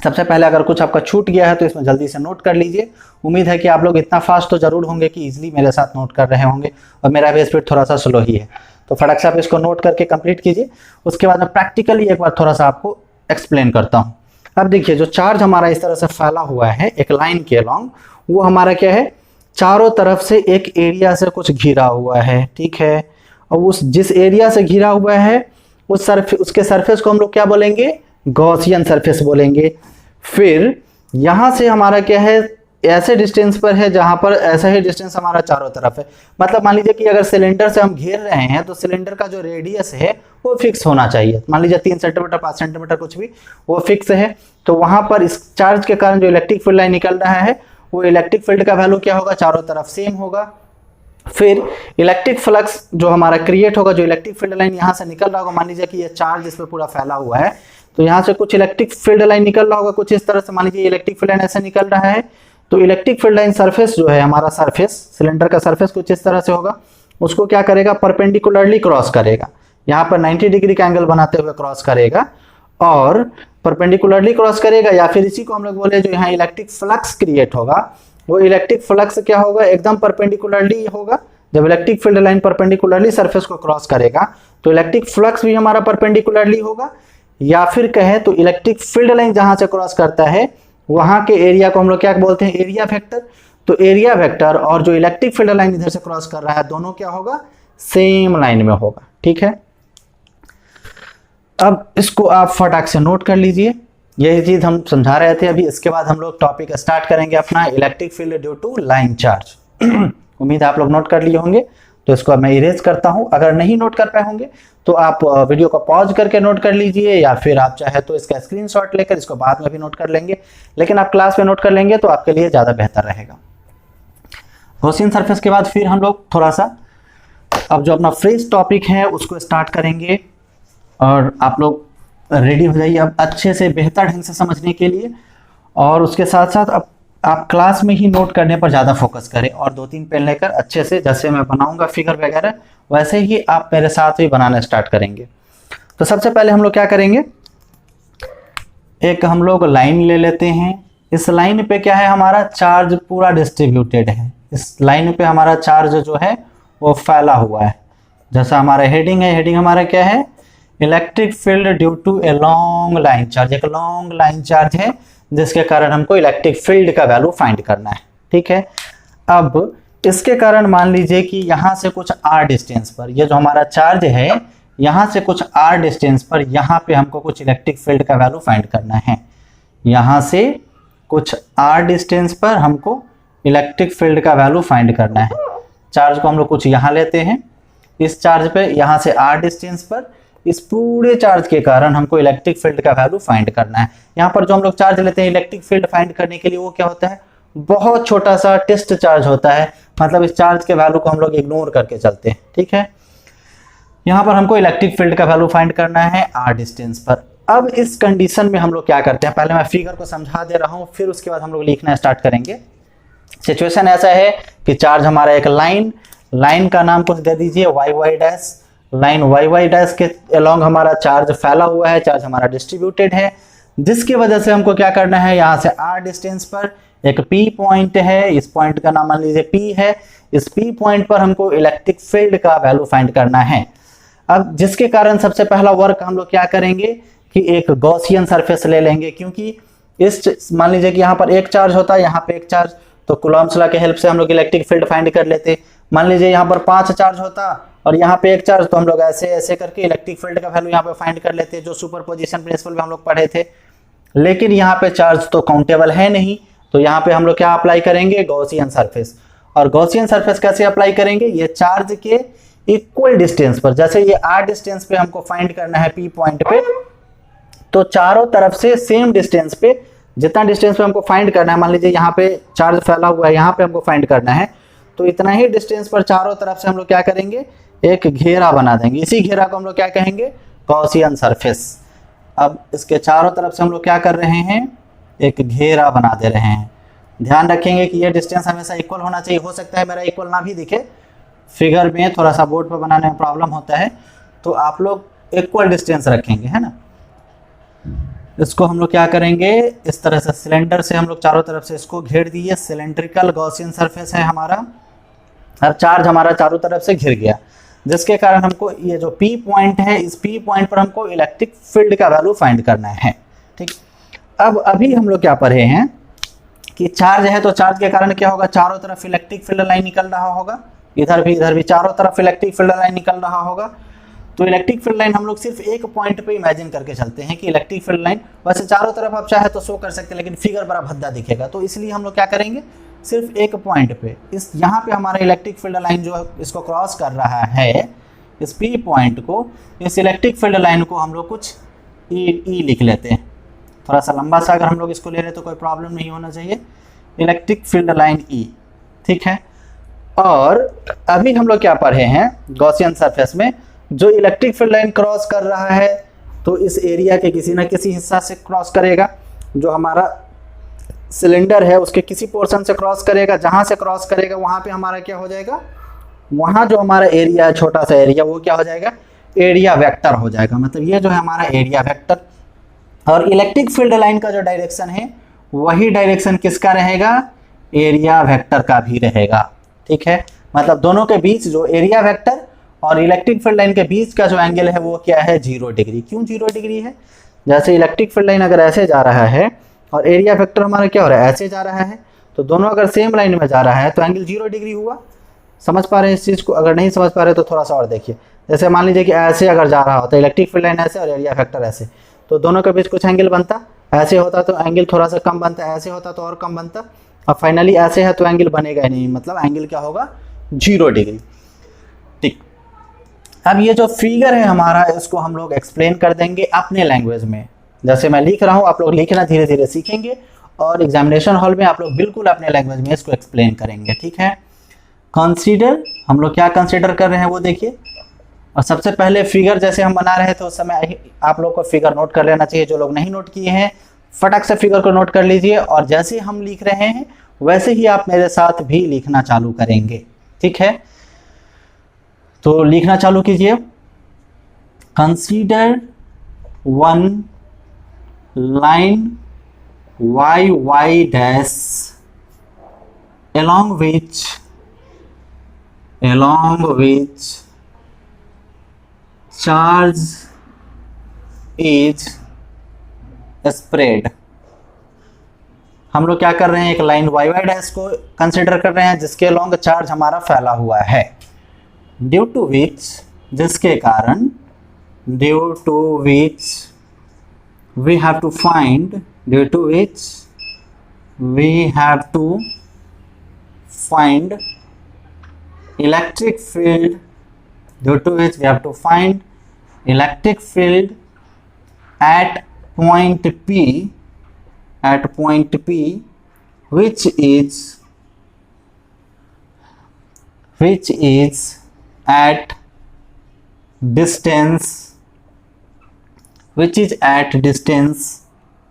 सबसे पहले अगर कुछ आपका छूट गया है तो इसमें जल्दी से नोट कर लीजिए। उम्मीद है कि आप लोग इतना फास्ट तो जरूर होंगे कि इजीली मेरे साथ नोट कर रहे होंगे, और मेरा भी स्पीड थोड़ा सा स्लो ही है, तो फटाक से आप इसको नोट करके कंप्लीट कीजिए। उसके बाद मैं प्रैक्टिकली एक बार थोड़ा सा आपको एक्सप्लेन करता हूँ। अब देखिए, जो चार्ज हमारा इस तरह से फैला हुआ है एक लाइन के अलॉन्ग, वो हमारा क्या है, चारों तरफ से एक एरिया से कुछ घिरा हुआ है, ठीक है। और उस जिस एरिया से घिरा हुआ है उसके सरफेस को हम लोग क्या बोलेंगे, गॉसियन सरफेस बोलेंगे। फिर यहाँ से हमारा क्या है, ऐसे डिस्टेंस पर है जहां पर ऐसा ही डिस्टेंस हमारा चारों तरफ है। मतलब मान लीजिए कि अगर सिलेंडर से हम घेर रहे हैं तो सिलेंडर का जो रेडियस है वो फिक्स होना चाहिए। मान लीजिए 3 सेंटीमीटर 5 सेंटीमीटर कुछ भी, वो फिक्स है। तो वहां पर इस चार्ज के कारण जो इलेक्ट्रिक फील्ड लाइन निकल रहा है वो इलेक्ट्रिक फील्ड का वैल्यू क्या होगा, चारों तरफ सेम होगा। फिर इलेक्ट्रिक फ्लक्स जो हमारा क्रिएट होगा, जो इलेक्ट्रिक फील्ड लाइन यहाँ से निकल रहा होगा, मान लीजिए कि ये चार्ज इस पर पूरा फैला हुआ है, तो यहाँ से कुछ इलेक्ट्रिक फील्ड लाइन निकल रहा होगा कुछ इस तरह से। मान लीजिए इलेक्ट्रिक फील्ड लाइन ऐसे निकल रहा है, तो इलेक्ट्रिक फील्ड लाइन सरफेस जो है हमारा सरफेस, सिलेंडर का सरफेस कुछ इस तरह से होगा, उसको क्या करेगा, परपेंडिकुलरली क्रॉस करेगा। यहाँ पर 90 डिग्री का एंगल बनाते हुए क्रॉस करेगा, और परपेंडिकुलरली क्रॉस करेगा, या फिर इसी को हम लोग बोले जो यहाँ इलेक्ट्रिक फ्लक्स क्रिएट होगा, वो इलेक्ट्रिक फ्लक्स क्या होगा, एकदम परपेंडिकुलरली होगा। जब electric field line perpendicularly surface को क्रॉस करेगा तो इलेक्ट्रिक फ्लक्स भी हमारा परपेंडिकुलरली होगा। या फिर कहें तो इलेक्ट्रिक फील्ड लाइन जहां से क्रॉस करता है वहां के एरिया को हम लोग क्या बोलते हैं, एरिया वेक्टर। तो एरिया वेक्टर और जो इलेक्ट्रिक फील्ड लाइन इधर से क्रॉस कर रहा है, दोनों क्या होगा, सेम लाइन में होगा, ठीक है। अब इसको आप फटाक से नोट कर लीजिए। यही चीज हम समझा रहे थे अभी। इसके बाद हम लोग टॉपिक स्टार्ट करेंगे अपना electric field due to line charge. उम्मीद है आप लोग नोट कर लिए होंगे, तो इसको अब मैं इरेज करता हूं। अगर नहीं नोट कर पाए होंगे तो आप वीडियो को पॉज करके नोट कर लीजिए, या फिर आप चाहे तो इसका स्क्रीनशॉट लेकर इसको बाद में भी नोट कर लेंगे, लेकिन आप क्लास में नोट कर लेंगे तो आपके लिए ज़्यादा बेहतर रहेगा। गॉसियन सरफेस के बाद फिर हम लोग थोड़ा सा अब जो अपना फ्रेश टॉपिक है उसको स्टार्ट करेंगे, और आप लोग रेडी हो जाइए अब अच्छे से बेहतर ढंग से समझने के लिए। और उसके साथ साथ अब आप क्लास में ही नोट करने पर ज़्यादा फोकस करें, और 2-3 पेन लेकर अच्छे से, जैसे मैं बनाऊंगा फिगर वगैरह वैसे ही आप मेरे साथ भी बनाना स्टार्ट करेंगे। तो सबसे पहले हम लोग क्या करेंगे, एक हम लोग लाइन ले लेते हैं। इस लाइन पे क्या है, हमारा चार्ज पूरा डिस्ट्रीब्यूटेड है। इस लाइन पे हमारा चार्ज जो है वो फैला हुआ है। जैसा हमारा हेडिंग है, हेडिंग हमारा क्या है, electric field due to a long line charge. एक लॉन्ग लाइन चार्ज है जिसके कारण हमको इलेक्ट्रिक फील्ड का वैल्यू फाइंड करना है। ठीक है, अब इसके कारण मान लीजिए कि यहाँ से कुछ r डिस्टेंस पर, ये जो हमारा चार्ज है यहाँ से कुछ r डिस्टेंस पर यहाँ पे हमको कुछ इलेक्ट्रिक फील्ड का वैल्यू फाइंड करना है। यहाँ से कुछ r डिस्टेंस पर हमको इलेक्ट्रिक फील्ड का वैल्यू फाइंड करना है। चार्ज को हम लोग कुछ यहाँ लेते हैं, इस चार्ज पे यहाँ से r डिस्टेंस पर इस पूरे चार्ज के कारण हमको इलेक्ट्रिक फील्ड का वैल्यू फाइंड करना है। यहाँ पर जो हम लोग चार्ज लेते हैं इलेक्ट्रिक फील्ड फाइंड करने के लिए, वो क्या होता है, बहुत छोटा सा टेस्ट चार्ज होता है। मतलब इस चार्ज के वैल्यू को हम लोग इग्नोर करके चलते हैं। ठीक है, यहाँ पर हमको इलेक्ट्रिक फील्ड का वैल्यू फाइंड करना है r डिस्टेंस पर। अब इस कंडीशन में हम लोग क्या करते हैं, पहले मैं फिगर को समझा दे रहा हूँ, फिर उसके बाद हम लोग लिखना स्टार्ट करेंगे। सिचुएशन ऐसा है कि चार्ज हमारा एक लाइन का नाम कुछ दे दीजिए y dash. Line y dash के अलोंग हमारा चार्ज फैला हुआ है, चार्ज हमारा डिस्ट्रीब्यूटेड है, जिसकी वजह से हमको क्या करना है, यहाँ से r डिस्टेंस पर एक P पॉइंट है, इस पॉइंट का नाम मान लीजिए P है। इस P पॉइंट पर हमको इलेक्ट्रिक फील्ड का वैल्यू फाइंड करना है। अब जिसके कारण सबसे पहला वर्क हम लोग क्या करेंगे कि एक गॉसियन सरफेस ले लेंगे, क्योंकि इस मान लीजिए कि यहाँ पर एक चार्ज होता है, यहाँ पे एक चार्ज, तो कूलॉम्स लॉ के हेल्प से हम लोग इलेक्ट्रिक फील्ड फाइंड कर लेते। मान लीजिए यहाँ पर 5 चार्ज होता और यहाँ पे एक चार्ज, तो हम लोग ऐसे ऐसे करके इलेक्ट्रिक फील्ड का वैल्यू यहाँ पे फाइंड कर लेते, जो सुपरपोजिशन प्रिंसिपल में हम लोग पढ़े थे। लेकिन यहाँ पे चार्ज तो काउंटेबल है नहीं, तो यहाँ पे हम लोग क्या अप्लाई करेंगे, गॉसियन सरफेस। और गॉसियन सरफेस कैसे अप्लाई करेंगे, ये चार्ज के इक्वल डिस्टेंस पर, जैसे ये r डिस्टेंस पे हमको फाइंड करना है P पॉइंट पे, तो चारों तरफ से सेम डिस्टेंस पे, जितना डिस्टेंस पे हमको फाइंड करना है, मान लीजिए यहाँ पे चार्ज फैला हुआ है, यहाँ पे हमको फाइंड करना है, तो इतना ही डिस्टेंस पर चारों तरफ से हम लोग क्या करेंगे, एक घेरा बना देंगे। इसी घेरा को हम लोग क्या कहेंगे, गॉसियन सरफेस। अब इसके चारों तरफ से हम लोग क्या कर रहे हैं, एक घेरा बना दे रहे हैं। ध्यान रखेंगे कि ये डिस्टेंस हमेशा इक्वल होना चाहिए। हो सकता है मेरा इक्वल ना भी दिखे, फिगर में थोड़ा सा बोर्ड पर बनाने में प्रॉब्लम होता है, तो आप लोग इक्वल डिस्टेंस रखेंगे, है ना। इसको हम लोग क्या करेंगे, इस तरह से सिलेंडर से हम लोग चारों तरफ से इसको घेर दिए। सिलेंड्रिकल गॉसियन सरफेस है हमारा। अब चार्ज हमारा चारों तरफ से घिर गया, जिसके कारण हमको ये जो P पॉइंट है, इस P पॉइंट पर हमको इलेक्ट्रिक फील्ड का वैल्यू फाइंड करना है। ठीक, अब अभी हम लोग क्या पढ़े हैं कि चार्ज है, तो चार्ज के कारण क्या होगा, चारों तरफ इलेक्ट्रिक फील्ड लाइन निकल रहा होगा, इधर भी चारों तरफ इलेक्ट्रिक फील्ड लाइन निकल रहा होगा। तो इलेक्ट्रिक फील्ड लाइन हम लोग सिर्फ एक पॉइंट पे इमेजिन करके चलते हैं कि इलेक्ट्रिक फील्ड लाइन, वैसे चारों तरफ आप चाहे तो शो कर सकते हैं, लेकिन फिगर बड़ा भद्दा दिखेगा, तो इसलिए हम लोग क्या करेंगे, सिर्फ एक पॉइंट पे, इस यहाँ पे हमारा इलेक्ट्रिक फील्ड लाइन जो इसको क्रॉस कर रहा है, इस P पॉइंट को, इस इलेक्ट्रिक फील्ड लाइन को हम लोग कुछ ई लिख लेते हैं। थोड़ा सा लंबा सा अगर हम लोग इसको ले रहे तो कोई प्रॉब्लम नहीं होना चाहिए। इलेक्ट्रिक फील्ड लाइन E, ठीक है। और अभी हम लोग क्या पढ़े हैं, गॉसियन सरफेस में जो इलेक्ट्रिक फील्ड लाइन क्रॉस कर रहा है, तो इस एरिया के किसी न किसी हिस्सा से क्रॉस करेगा। जो हमारा सिलेंडर है उसके किसी पोर्शन से क्रॉस करेगा, जहां से क्रॉस करेगा वहां पे हमारा क्या हो जाएगा, वहां जो हमारा एरिया है, छोटा सा एरिया, वो क्या हो जाएगा, एरिया वेक्टर हो जाएगा। मतलब ये जो है हमारा एरिया वेक्टर। और इलेक्ट्रिक फील्ड लाइन का जो डायरेक्शन है, वही डायरेक्शन किसका रहेगा, एरिया वेक्टर का भी रहेगा। ठीक है, मतलब दोनों के बीच जो एरिया वेक्टर और इलेक्ट्रिक फील्ड लाइन के बीच का जो एंगल है वो क्या है, 0 डिग्री। क्यों 0 डिग्री है, जैसे इलेक्ट्रिक फील्ड लाइन अगर ऐसे जा रहा है और एरिया वेक्टर हमारा क्या हो रहा है, ऐसे जा रहा है, तो दोनों अगर सेम लाइन में जा रहा है तो एंगल 0 डिग्री हुआ। समझ पा रहे हैं इस चीज़ को? अगर नहीं समझ पा रहे तो थोड़ा सा और देखिए। जैसे मान लीजिए कि ऐसे अगर जा रहा होता है इलेक्ट्रिक फील्ड लाइन ऐसे और एरिया वेक्टर ऐसे, तो दोनों के बीच कुछ एंगल बनता, ऐसे होता तो एंगल थोड़ा सा कम बनता, ऐसे होता तो और कम बनता, और फाइनली ऐसे है तो एंगल बनेगा ही नहीं, मतलब एंगल क्या होगा 0 डिग्री। ठीक, अब ये जो फिगर है हमारा, इसको हम लोग एक्सप्लेन कर देंगे अपने लैंग्वेज में। जैसे मैं लिख रहा हूँ आप लोग लिखना धीरे धीरे सीखेंगे, और एग्जामिनेशन हॉल में आप लोग बिल्कुल अपने लैंग्वेज में इसको एक्सप्लेन करेंगे। ठीक है, कंसीडर, हम लोग क्या कंसीडर कर रहे हैं वो देखिए। और सबसे पहले फिगर जैसे हम बना रहे थे उस समय आप लोग को फिगर नोट कर लेना चाहिए। जो लोग नहीं नोट किए हैं फटक से फिगर को नोट कर लीजिए, और जैसे हम लिख रहे हैं वैसे ही आप मेरे साथ भी लिखना चालू करेंगे। ठीक है, तो लिखना चालू कीजिए। Consider one line Y Y dash along which charge is spread। हम लोग क्या कर रहे हैं, एक लाइन वाई वाई डैश को कंसिडर कर रहे हैं जिसके लॉन्ग चार्ज हमारा फैला हुआ है, ड्यू टू विच, जिसके कारण, due to which we have to find, due to which we have to find electric field, due to which we have to find electric field at point P, which is at distance,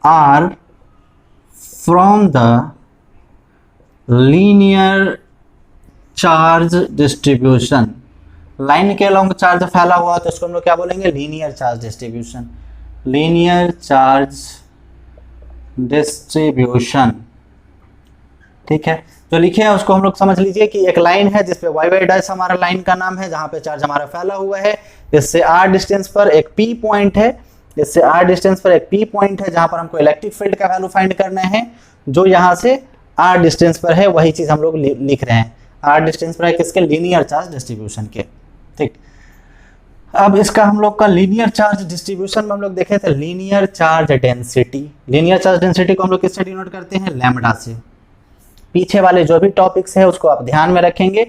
r from the linear charge distribution. Line के long charge फैला हुआ तो इसको हम लोग क्या बोलेंगे, linear charge distribution, linear charge distribution. ठीक है, तो लिखे है उसको हम लोग समझ लीजिए कि एक लाइन है जिसपे वाई वाई डैश हमारा लाइन का नाम है, जहां पे चार्ज हमारा फैला हुआ है। इससे आर डिस्टेंस पर एक पी पॉइंट है, इससे आर डिस्टेंस पर एक पी पॉइंट है जहां पर हमको इलेक्ट्रिक फील्ड का वैल्यू फाइंड करना है, जो यहां से आर डिस्टेंस पर है। वही चीज हम लोग लिख रहे हैं, आर डिस्टेंस पर है किसके, लीनियर चार्ज डिस्ट्रीब्यूशन के। ठीक, अब इसका हम लोग का लीनियर चार्ज डिस्ट्रीब्यूशन में हम लोग देखे थे linear charge density. Linear charge density को हम लोग किससे डिनोट करते हैं, लैम्डा से। पीछे वाले जो भी टॉपिक्स है उसको आप ध्यान में रखेंगे,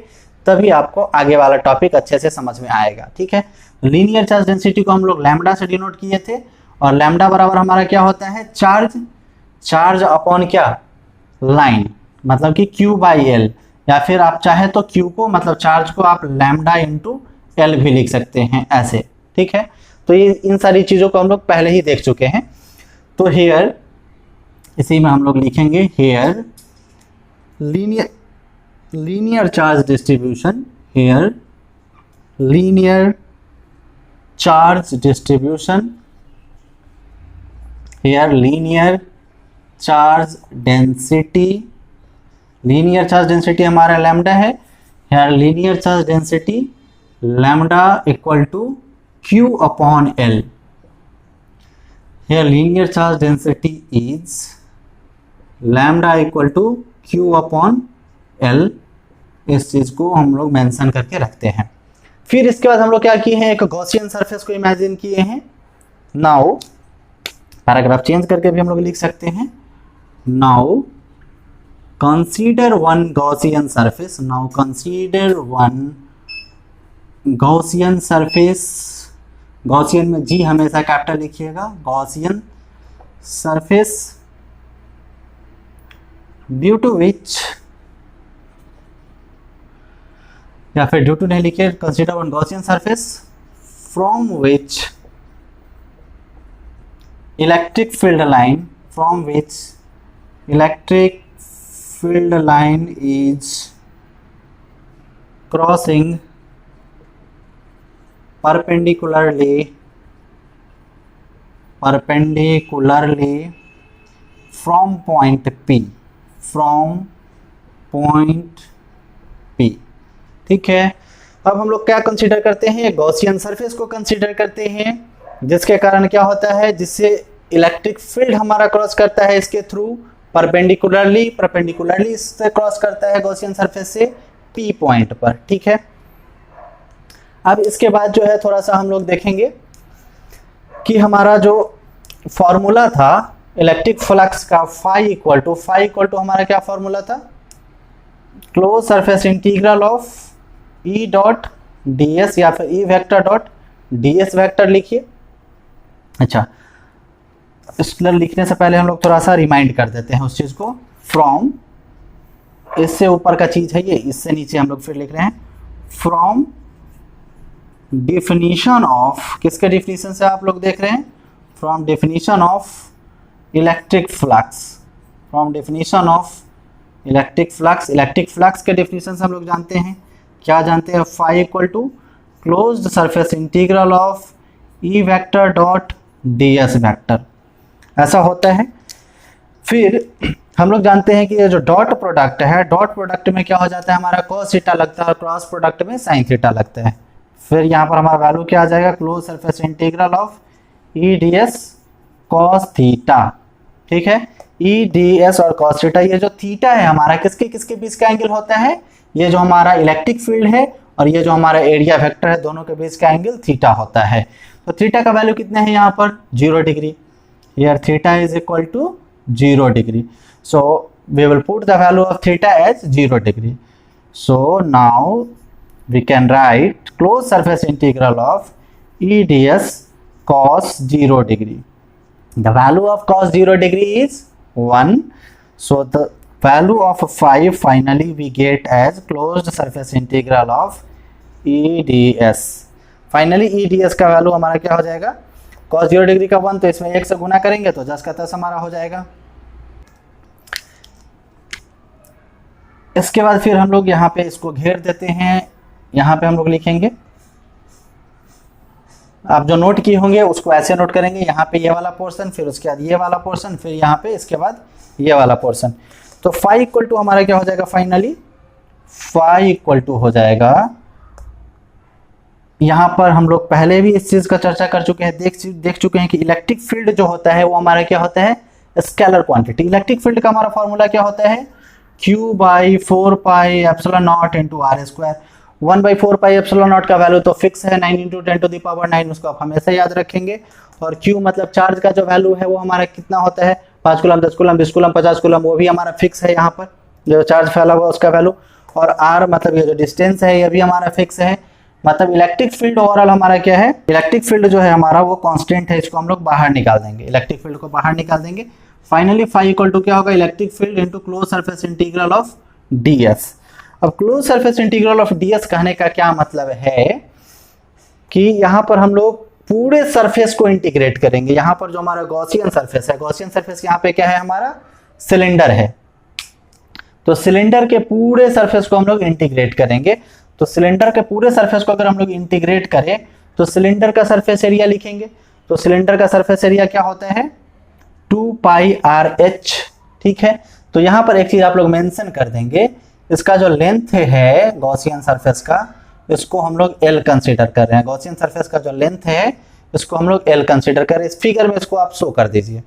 तभी आपको आगे वाला टॉपिक अच्छे से समझ में आएगा। ठीक है, लीनियर चार्ज डेंसिटी को हम लोग लैम्डा से डिनोट किए थे, और लैम्डा बराबर हमारा क्या होता है, चार्ज अपॉन क्या, लाइन, मतलब कि Q बाई एल, या फिर आप चाहे तो Q को मतलब चार्ज को आप लैम्डा इंटू एल भी लिख सकते हैं ऐसे। ठीक है, तो ये इन सारी चीज़ों को हम लोग पहले ही देख चुके हैं। तो हेयर, इसी में हम लोग लिखेंगे here linear charge distribution, here linear charge distribution, here linear charge density, linear charge density हमारा लैम्डा है, here linear charge density lambda equal to Q upon L। Here linear charge density is lambda equal to Q upon L। इस चीज को हम लोग mention करके रखते हैं। फिर इसके बाद हम लोग क्या किए हैं, एक गॉसियन सरफेस को इमेजिन किए हैं। नाउ पैराग्राफ चेंज करके भी हम लोग लिख सकते हैं। Now consider one Gaussian surface, now consider one Gaussian surface, Gaussian में G हमेशा कैपिटल लिखिएगा, Gaussian surface due to which, या फिर due to नहीं लिखिए, consider one Gaussian surface from which electric field line is crossing perpendicularly from point P, ठीक है। अब हम लोग क्या कंसीडर करते हैं, गॉसियन सरफेस को कंसीडर करते हैं, जिसके कारण क्या होता है, जिससे इलेक्ट्रिक फील्ड हमारा क्रॉस करता है इसके थ्रू परपेंडिकुलरली इससे क्रॉस करता है गॉसियन सरफेस से P पॉइंट पर। ठीक है, अब इसके बाद जो है थोड़ा सा हम लोग देखेंगे कि हमारा जो फॉर्मूला था इलेक्ट्रिक फ्लक्स का फाई इक्वल टू हमारा क्या फॉर्मूला था, close surface integral of E dot d S या फिर ई vector dot d s vector लिखिए। अच्छा, इसलिए लिखने से पहले हम लोग थोड़ा सा रिमाइंड कर देते हैं उस चीज को। फ्रॉम, इससे ऊपर का चीज है ये, इससे नीचे हम लोग फिर लिख रहे हैं फ्रॉम डिफिनीशन ऑफ, किसके डिफिनीशन से आप लोग देख रहे हैं, from definition of electric flux, from definition of electric flux. Electric flux के डिफिनीशन से हम लोग जानते हैं, क्या जानते हैं, phi equal to closed surface integral of E vector dot d s vector, ऐसा होता है। फिर हम लोग जानते हैं कि ये जो डॉट प्रोडक्ट है, डॉट प्रोडक्ट में क्या हो जाता है, हमारा cos थीटा लगता है और क्रॉस प्रोडक्ट में sin थीटा लगता है। फिर यहाँ पर हमारा वैल्यू क्या आ जाएगा, close surface integral of E D S cos theta, ठीक है। ई डी एस और cos थीटा, ये जो थीटा है हमारा किसके किसके बीच का एंगल होता है, ये जो हमारा इलेक्ट्रिक फील्ड है और ये जो हमारा एरिया वेक्टर है, दोनों के बीच का एंगल थीटा होता है। तो थीटा का वैल्यू कितना है यहाँ पर, 0 degree. Here theta is equal to 0 degree. So we will put the value of theta as 0 degree. So now we can write closed surface integral of E ds cos 0 degree. The value of cos 0 degree is 1. So the value of phi finally we get as closed surface integral of E ds. Finally E ds का value हमारा क्या हो जाएगा, cos 0 degree का 1, तो इसमें 1 से गुना करेंगे तो 10 का 10 हमारा हो जाएगा। इसके बाद फिर हम लोग यहाँ पे इसको घेर देते हैं, यहाँ पे हम लोग लिखेंगे, आप जो नोट किए होंगे उसको ऐसे नोट करेंगे, यहाँ पे ये वाला पोर्शन, फिर उसके बाद ये वाला पोर्शन, फिर यहाँ पे इसके बाद ये वाला पोर्शन। तो फाई इक्वल टू हमारा क्या हो जाएगा, फाइनली फाई इक्वल टू हो जाएगा, यहाँ पर हम लोग पहले भी इस चीज का चर्चा कर चुके हैं, देख चुके हैं कि इलेक्ट्रिक फील्ड जो होता है वो हमारा क्या होता है, स्केलर क्वांटिटी। इलेक्ट्रिक फील्ड का हमारा फॉर्मूला क्या होता है, Q by 4 pi epsilon naught into r square. 1 by 4 pi epsilon naught का वैल्यू तो फिक्स है, 9 इंटू 10 टू द पावर 9, उसको आप हमेशा याद रखेंगे। और Q मतलब चार्ज का जो वैल्यू है वो हमारा कितना होता है, 5 कूलम, 10 कूलम, 20 कूलम, 50 कूलम, वो भी हमारा फिक्स है यहाँ पर, जो चार्ज फैला हुआ उसका वैल्यू। और R मतलब ये जो डिस्टेंस है ये भी हमारा फिक्स है। मतलब इलेक्ट्रिक फील्ड ओवरऑल हमारा क्या है, इलेक्ट्रिक फील्ड जो है हमारा वो कांस्टेंट है, इसको हम लोग बाहर निकाल देंगे, इलेक्ट्रिक फील्ड को बाहर निकाल देंगे। फाइनली फाई इक्वल टू क्या होगा, electric field into close surface integral of DS. अब close surface integral of DS कहने का क्या मतलब है कि यहाँ पर हम लोग पूरे सरफेस को इंटीग्रेट करेंगे। यहाँ पर जो हमारा गॉसियन सरफेस है, गॉसियन सरफेस यहाँ पे क्या है, हमारा सिलेंडर है, तो सिलेंडर के पूरे सरफेस को हम लोग इंटीग्रेट करेंगे। तो सिलेंडर के पूरे सरफेस को अगर हम लोग इंटीग्रेट करें तो सिलेंडर का सरफेस एरिया लिखेंगे। तो सिलेंडर का सरफेस एरिया क्या होता है, 2 पाई आर एच, ठीक है। तो यहाँ पर एक चीज आप लोग मेंशन कर देंगे, इसका जो लेंथ है गॉसियन सरफेस का, इसको हम लोग एल कंसीडर कर रहे हैं। गॉसियन सरफेस का जो लेंथ है इसको हम लोग एल कंसीडर कर रहे हैं। इस फिगर में इसको आप शो कर दीजिए।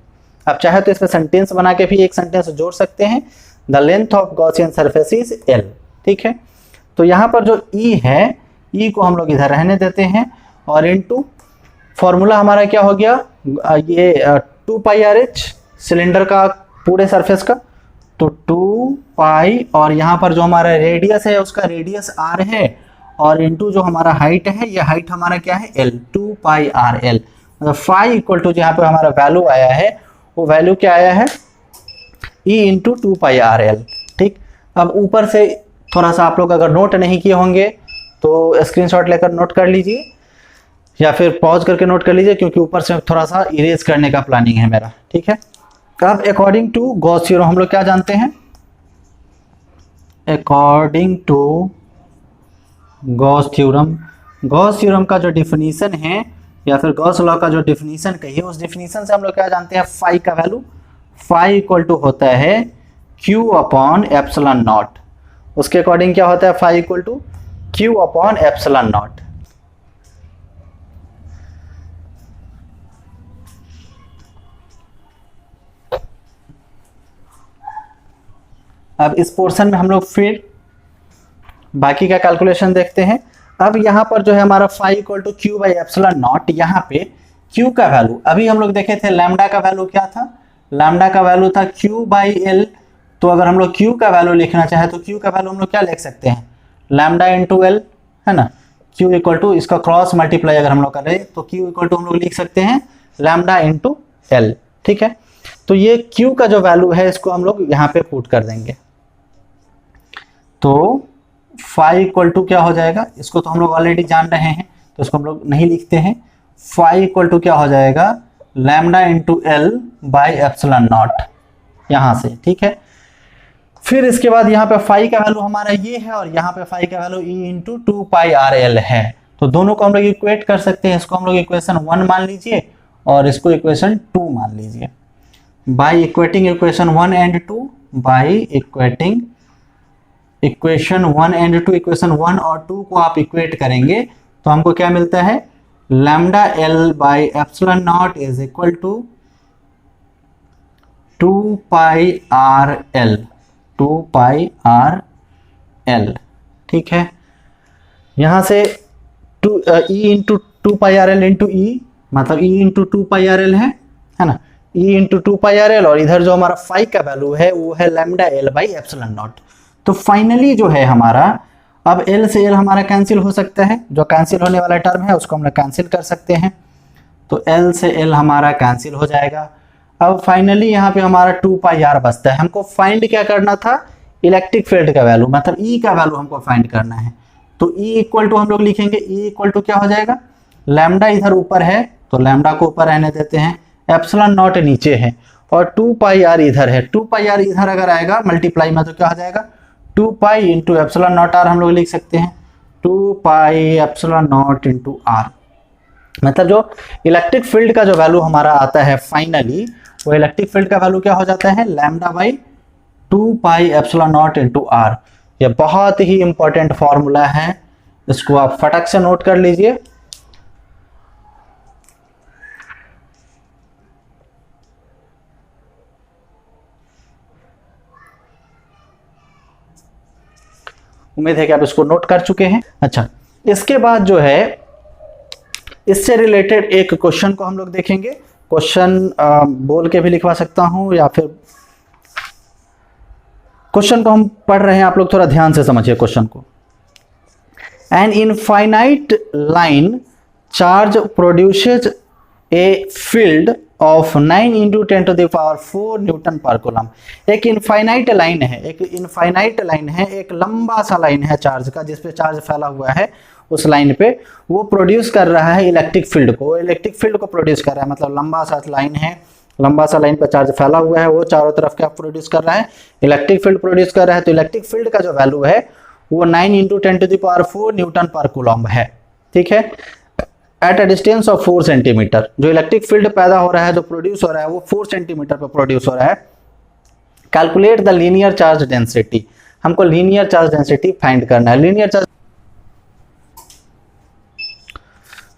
आप चाहे तो इस पर सेंटेंस बना के भी एक सेंटेंस जोड़ सकते हैं, the length of Gaussian surface is L, ठीक है। तो यहाँ पर जो ई है, ई को हम लोग इधर रहने देते हैं और इनटू फॉर्मूला हमारा क्या हो गया, ये 2 पाई आर एच सिलेंडर का पूरे सरफेस का, तो 2 पाई और यहाँ पर जो हमारा रेडियस है उसका रेडियस आर है और इनटू जो हमारा हाइट है, ये हाइट हमारा क्या है एल, 2 पाई आर एल। मतलब फाई इक्वल टू जहाँ पर हमारा वैल्यू आया है वो वैल्यू क्या आया है, ई इंटू 2 पाई आर एल, ठीक। अब ऊपर से थोड़ा सा आप लोग अगर नोट नहीं किए होंगे तो स्क्रीनशॉट लेकर नोट कर लीजिए या फिर पॉज करके नोट कर लीजिए, क्योंकि ऊपर से थोड़ा सा इरेज करने का प्लानिंग है मेरा, ठीक है। अब अकॉर्डिंग टू गॉस थ्योरम हम लोग क्या जानते हैं, अकॉर्डिंग टू गॉस थ्योरम का जो डिफिनीशन है या फिर गॉस लॉ का जो डिफिनीशन कहिए, उस डिफिनीशन से हम लोग क्या जानते हैं, फाई का वैल्यू, फाई इक्वल टू होता है क्यू अपॉन एप्सिलॉन नॉट। उसके अकॉर्डिंग क्या होता है, phi equal to Q upon epsilon naught. अब इस पोर्शन में हम लोग फिर बाकी का कैलकुलेशन देखते हैं। अब यहाँ पर जो है हमारा phi equal to Q by epsilon naught, यहाँ पे क्यू का वैल्यू अभी हम लोग देखे थे, लैम्डा का वैल्यू क्या था, लैम्डा का वैल्यू था Q बाई एल, तो अगर हम लोग Q का वैल्यू लिखना चाहे तो Q का वैल्यू हम लोग क्या लिख सकते हैं, लैम्डा इंटू एल, है ना। Q इक्वल टू, इसका क्रॉस मल्टीप्लाई अगर हम लोग कर रहे हैं तो Q इक्वल टू हम लोग लिख सकते हैं लैम्डा इंटू एल, ठीक है। तो ये Q का जो वैल्यू है इसको हम लोग यहाँ पे पुट कर देंगे, तो फाई इक्वल टू क्या हो जाएगा, इसको तो हम लोग ऑलरेडी जान रहे हैं तो इसको हम लोग नहीं लिखते हैं। फाई इक्वल टू क्या हो जाएगा, lambda into L by epsilon naught, यहाँ से, ठीक है। फिर इसके बाद यहाँ पे फाई का वैल्यू हमारा ये है और यहाँ पे फाई का वैल्यू ई इंटू 2 पाई आर एल है, तो दोनों को हम लोग इक्वेट कर सकते हैं। इसको हम लोग इक्वेशन 1 मान लीजिए और इसको इक्वेशन 2 मान लीजिए। By equating equation 1 and 2, by equating equation 1 and 2, equation 1 और 2 को आप इक्वेट करेंगे तो हमको क्या मिलता है, lambda L by epsilon naught is equal to 2 pi R L, 2 pi R L, ठीक है। यहां से E into 2 pi R L into E, मतलब E into 2 pi R L है ना, E into 2 pi R L, और इधर जो हमारा फाई का वैल्यू है वो है lambda L by epsilon not. तो फाइनली जो है हमारा, अब एल से एल हमारा कैंसिल हो सकता है, जो कैंसिल होने वाला टर्म है उसको हम लोग कैंसिल कर सकते हैं, तो एल से एल हमारा कैंसिल हो जाएगा। अब फाइनली यहाँ पे हमारा 2 पाई आर बचता है। हमको फाइंड क्या करना था, इलेक्ट्रिक फील्ड का वैल्यू, मतलब ई का वैल्यू हमको फाइंड करना है। तो ई इक्वल टू हम लोग लिखेंगे, ई इक्वल टू क्या हो जाएगा, लैम्डा इधर ऊपर है तो लैम्डा को ऊपर रहने देते हैं, एप्सिलॉन नॉट नीचे है और 2 पाई आर इधर है। 2 पाई आर इधर अगर आएगा मल्टीप्लाई में तो क्या हो जाएगा, 2 pi into epsilon naught R हम लोग लिख सकते हैं, 2 pi epsilon naught into R. मतलब जो इलेक्ट्रिक फील्ड का जो वैल्यू हमारा आता है फाइनली, वो इलेक्ट्रिक फील्ड का वैल्यू क्या हो जाता है, lambda by 2 pi epsilon naught into R. ये बहुत ही इंपॉर्टेंट फॉर्मूला है, इसको आप फटक से नोट कर लीजिए। उम्मीद है कि आप इसको नोट कर चुके हैं। अच्छा, इसके बाद जो है इससे रिलेटेड एक क्वेश्चन को हम लोग देखेंगे। क्वेश्चन बोल के भी लिखवा सकता हूं या फिर क्वेश्चन को हम पढ़ रहे हैं, आप लोग थोड़ा ध्यान से समझिए क्वेश्चन को। An infinite line charge produces a field of 9 into 10 to the power 4 newton per coulomb. एक इनफाइनाइट लाइन है, एक लंबा सा लाइन है चार्ज का, जिस पे चार्ज फैला हुआ है उस लाइन पे, वो प्रोड्यूस कर रहा है इलेक्ट्रिक फील्ड को, इलेक्ट्रिक फील्ड को प्रोड्यूस कर रहा है। मतलब लंबा सा लाइन है, लंबा सा लाइन पर चार्ज फैला हुआ है, वो चारों तरफ क्या प्रोड्यूस कर रहा है, इलेक्ट्रिक फील्ड प्रोड्यूस कर रहा है। तो इलेक्ट्रिक फील्ड का जो वैल्यू है वो 9 into 10 to the power 4 newton per coulomb है, ठीक है। At a distance of 4 centimetre, जो इलेक्ट्रिक फील्ड पैदा हो रहा है, जो प्रोड्यूस हो रहा है, वो 4 सेंटीमीटर पर प्रोड्यूस हो रहा है। Calculate the linear charge density, हमको लीनियर चार्ज डेंसिटी फाइंड करना है। लीनियर चार्ज,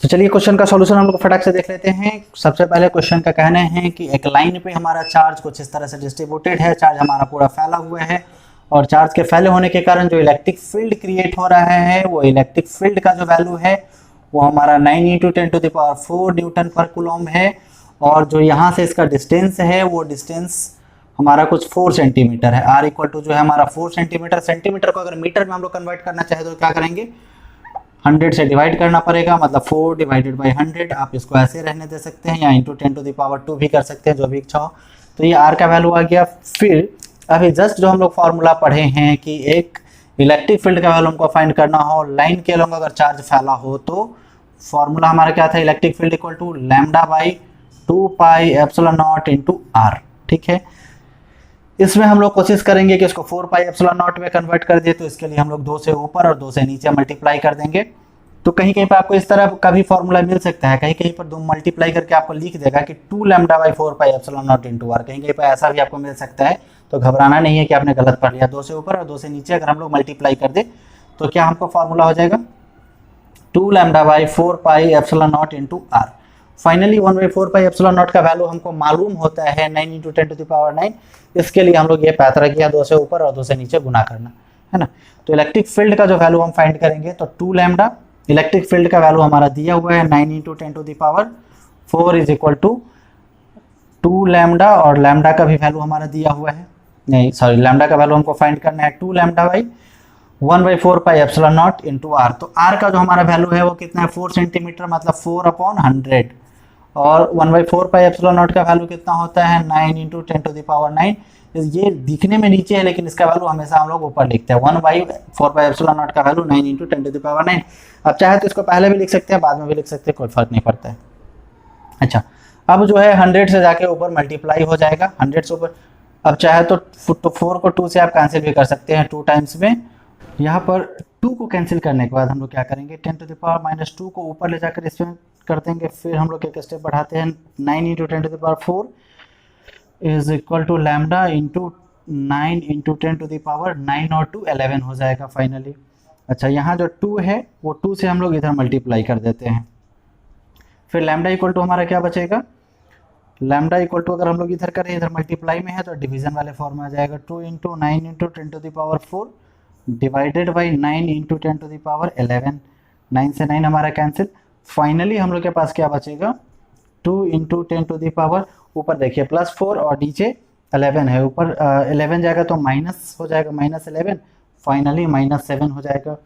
तो चलिए क्वेश्चन का सॉल्यूशन हम लोग फटाक से देख लेते हैं। सबसे पहले क्वेश्चन का कहना है कि एक लाइन पे हमारा चार्ज कुछ इस तरह से डिस्ट्रीब्यूटेड है, चार्ज हमारा पूरा फैला हुआ है, और चार्ज के फैले होने के कारण जो इलेक्ट्रिक फील्ड क्रिएट हो रहा है, वो इलेक्ट्रिक फील्ड का जो वैल्यू है वो हमारा 9 into 10 to the power 4 newton per coulomb है। और जो यहाँ से इसका डिस्टेंस है, वो डिस्टेंस हमारा कुछ 4 सेंटीमीटर है। आर इक्वल टू जो है हमारा 4 सेंटीमीटर, सेंटीमीटर को अगर मीटर में हम लोग कन्वर्ट करना चाहे तो क्या करेंगे, 100 से डिवाइड करना पड़ेगा, मतलब 4 डिवाइडेड बाई 100। आप इसको ऐसे रहने दे सकते हैं या इंटू 10 टू द पावर 2 भी कर सकते हैं, जो भी इच्छा हो। तो ये आर का वैल्यू आ गया। फिर अभी जस्ट जो हम लोग फॉर्मूला पढ़े हैं कि एक इलेक्ट्रिक फील्ड का वैल्यू हमको फाइंड करना हो, लाइन के अलोंग अगर चार्ज फैला हो, तो फॉर्मूला हमारा क्या था, electric field equal to lambda by 2 pi epsilon naught into R, ठीक है। इसमें हम लोग कोशिश करेंगे कि इसको 4 पाई एप्सिलॉन नॉट में कन्वर्ट कर दे, तो इसके लिए हम लोग 2 से ऊपर और 2 से नीचे मल्टीप्लाई कर देंगे। तो कहीं कहीं पर आपको इस तरह का भी फॉर्मूला मिल सकता है, कहीं कहीं पर 2 मल्टीप्लाई करके आपको लिख देगा कि 2 lambda by 4 pi epsilon naught into R, कहीं कहीं पर ऐसा भी आपको मिल सकता है। तो घबराना नहीं है कि आपने गलत पढ़ लिया। 2 से ऊपर और 2 से नीचे अगर हम लोग मल्टीप्लाई कर दे तो क्या हमको फॉर्मूला हो जाएगा, 2 lambda by 4 pi epsilon naught into R. Finally 1/4 pi epsilon naught का वैल्यू हमको मालूम होता है 9 इंटू 10 टू द पावर 9। इसके लिए हम लोग ये पैतरा किया, 2 से ऊपर और 2 से नीचे गुना करना, है ना। तो इलेक्ट्रिक फील्ड का जो वैल्यू हम फाइंड करेंगे, तो 2 लैम्डा, इलेक्ट्रिक फील्ड का वैल्यू हमारा दिया हुआ है 9 into 10 to the power 4 is equal to 2 lambda, और लैम्डा का भी वैल्यू हमारा दिया हुआ है, नहीं सॉरी, लैम्डा का वैल्यू हमको फाइंड करना है 2 lambda by 1/4 pi epsilon naught into R. तो आर का जो हमारा वैल्यू है वो कितना है 4 सेंटीमीटर, मतलब 4/100, और 1/4 पाई एप्सिलॉन नॉट का वैल्यू कितना होता है 9 इंटू 10⁻⁹। ये दिखने में नीचे है लेकिन इसका वैल्यू हमेशा हम लोग ऊपर लिखते हैं, 1/4 पाई एप्सिलॉन नॉट का वैल्यू 9 इंटू 10⁻⁹। अब चाहे तो इसको पहले भी लिख सकते हैं, बाद में भी लिख सकते हैं, कोई फर्क नहीं पड़ता है। अच्छा, अब जो है 100 से जाके ऊपर मल्टीप्लाई हो जाएगा, 100 से ऊपर। अब चाहे तो 4 को 2 से आप कैंसिल भी कर सकते हैं 2 टाइम्स में। यहाँ पर 2 को कैंसिल करने के बाद हम लोग क्या करेंगे 10⁻⁻2 को ऊपर ले जाकर इसमें कर देंगे। फिर हम लोग एक स्टेप बढ़ाते हैं, 9 into 10⁻4 is equal to lambda into 9 into 10⁻9 और 2 11 हो जाएगा फाइनली। अच्छा, यहाँ जो 2 है वो 2 से हम लोग इधर मल्टीप्लाई कर देते हैं। फिर लैम्डा इक्वल टू हमारा क्या बचेगा, लैम्डा इक्वल टू अगर हम लोग इधर करें, इधर मल्टीप्लाई में है तो डिवीजन वाले फॉर्म में आ जाएगा, 2 into 9 into 10⁻4 divided by 9 into 10⁻11। 9 से 9 हमारा कैंसिल। फाइनली हम लोग के पास क्या बचेगा 2 इंटू 10⁻, ऊपर देखिए +4 और नीचे 11 है, ऊपर 11 जाएगा तो माइनस हो जाएगा, -11, फाइनली -7 हो जाएगा।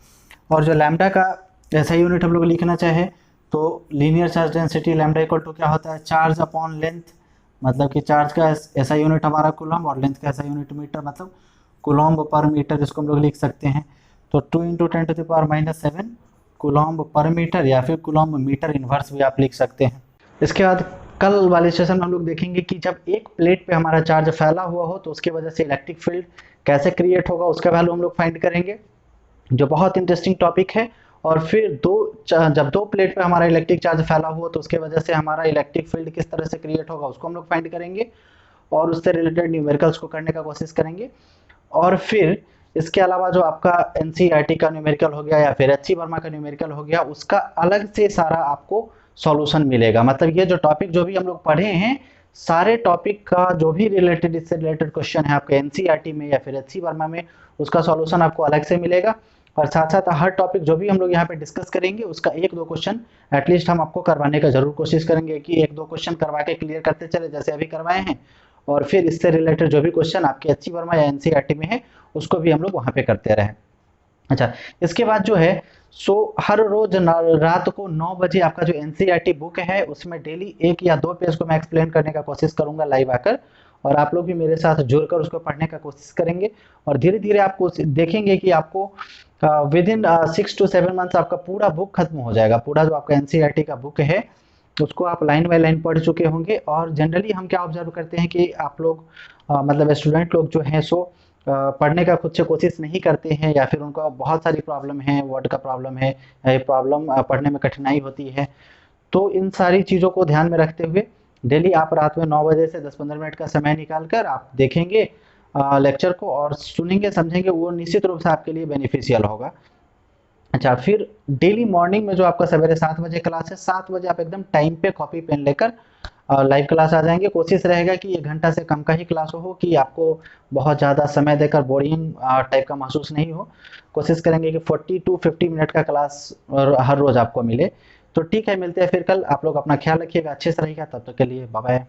और जो लैम्डा का ऐसा यूनिट हम लोग लिखना चाहे तो linear charge density lambda equal to क्या होता है चार्ज अपॉन लेंथ, मतलब कि चार्ज का ऐसा यूनिट हमारा कूलम और लेंथ का ऐसा यूनिट मीटर, मतलब कूलम्ब पर मीटर, इसको हम लोग लिख सकते हैं। तो 2 इंटू 10⁻⁻7 कूलम्ब पर मीटर, या फिर कूलम्ब मीटर इन्वर्स भी आप लिख सकते हैं। इसके बाद कल वाले सेशन में हम लोग देखेंगे कि जब एक प्लेट पे हमारा चार्ज फैला हुआ हो तो उसकी वजह से इलेक्ट्रिक फील्ड कैसे क्रिएट होगा, उसका वैल्यू हम लोग फाइंड करेंगे, जो बहुत इंटरेस्टिंग टॉपिक है। और फिर जब 2 प्लेट पे हमारा इलेक्ट्रिक चार्ज फैला हुआ तो उसके वजह से हमारा इलेक्ट्रिक फील्ड किस तरह से क्रिएट होगा उसको हम लोग फाइंड करेंगे, और उससे रिलेटेड न्यूमेरिकल्स को करने का कोशिश करेंगे। और फिर इसके अलावा जो आपका एनसीईआरटी का न्यूमेरिकल हो गया या फिर एचसी वर्मा का न्यूमेरिकल हो गया, उसका अलग से सारा आपको सॉल्यूशन मिलेगा। मतलब ये जो टॉपिक जो भी हम लोग पढ़े हैं, सारे टॉपिक का जो भी रिलेटेड इससे रिलेटेड क्वेश्चन है आपके एनसीईआरटी में या फिर एचसी वर्मा में, उसका सॉल्यूशन आपको अलग से मिलेगा। और साथ साथ हर टॉपिक जो भी हम लोग यहाँ पे डिस्कस करेंगे उसका 1-2 क्वेश्चन एटलीस्ट हम आपको करवाने का जरूर कोशिश करेंगे कि 1-2 क्वेश्चन करवा के क्लियर करते चले, जैसे अभी करवाए हैं। और फिर इससे रिलेटेड जो भी क्वेश्चन आपके एचसी वर्मा या एनसीईआरटी में है उसको भी हम लोग वहाँ पे करते रहें। अच्छा, इसके बाद जो है हर रोज रात को 9 बजे आपका जो एनसीईआरटी बुक है उसमें डेली 1 या 2 पेज को मैं एक्सप्लेन करने का कोशिश करूंगा लाइव आकर, और आप लोग भी मेरे साथ जुड़कर उसको पढ़ने का कोशिश करेंगे। और धीरे धीरे आपको देखेंगे कि आपको विद इन 6 to 7 मंथ्स आपका पूरा बुक खत्म हो जाएगा। पूरा जो आपका एनसीईआरटी का बुक है उसको आप लाइन बाय लाइन पढ़ चुके होंगे। और जनरली हम क्या ऑब्जर्व करते हैं कि आप लोग मतलब स्टूडेंट लोग जो हैं पढ़ने का खुद से कोशिश नहीं करते हैं, या फिर उनको बहुत सारी प्रॉब्लम है, वर्ड का प्रॉब्लम है, प्रॉब्लम पढ़ने में कठिनाई होती है। तो इन सारी चीज़ों को ध्यान में रखते हुए डेली आप रात में 9 बजे से 10-15 मिनट का समय निकाल कर आप देखेंगे लेक्चर को और सुनेंगे समझेंगे, वो निश्चित रूप से आपके लिए बेनिफिशियल होगा। अच्छा, फिर डेली मॉर्निंग में जो आपका सवेरे 7 बजे क्लास है, 7 बजे आप एकदम टाइम पे कॉपी पेन लेकर लाइव क्लास आ जाएंगे। कोशिश रहेगा कि 1 घंटा से कम का ही क्लास हो, कि आपको बहुत ज़्यादा समय देकर बोरिंग टाइप का महसूस नहीं हो। कोशिश करेंगे कि 40 to 50 मिनट का क्लास हर रोज़ आपको मिले। तो ठीक है, मिलते हैं फिर कल। आप लोग अपना ख्याल रखिएगा, अच्छे से रहिएगा। तब तक के लिए बाय बाय।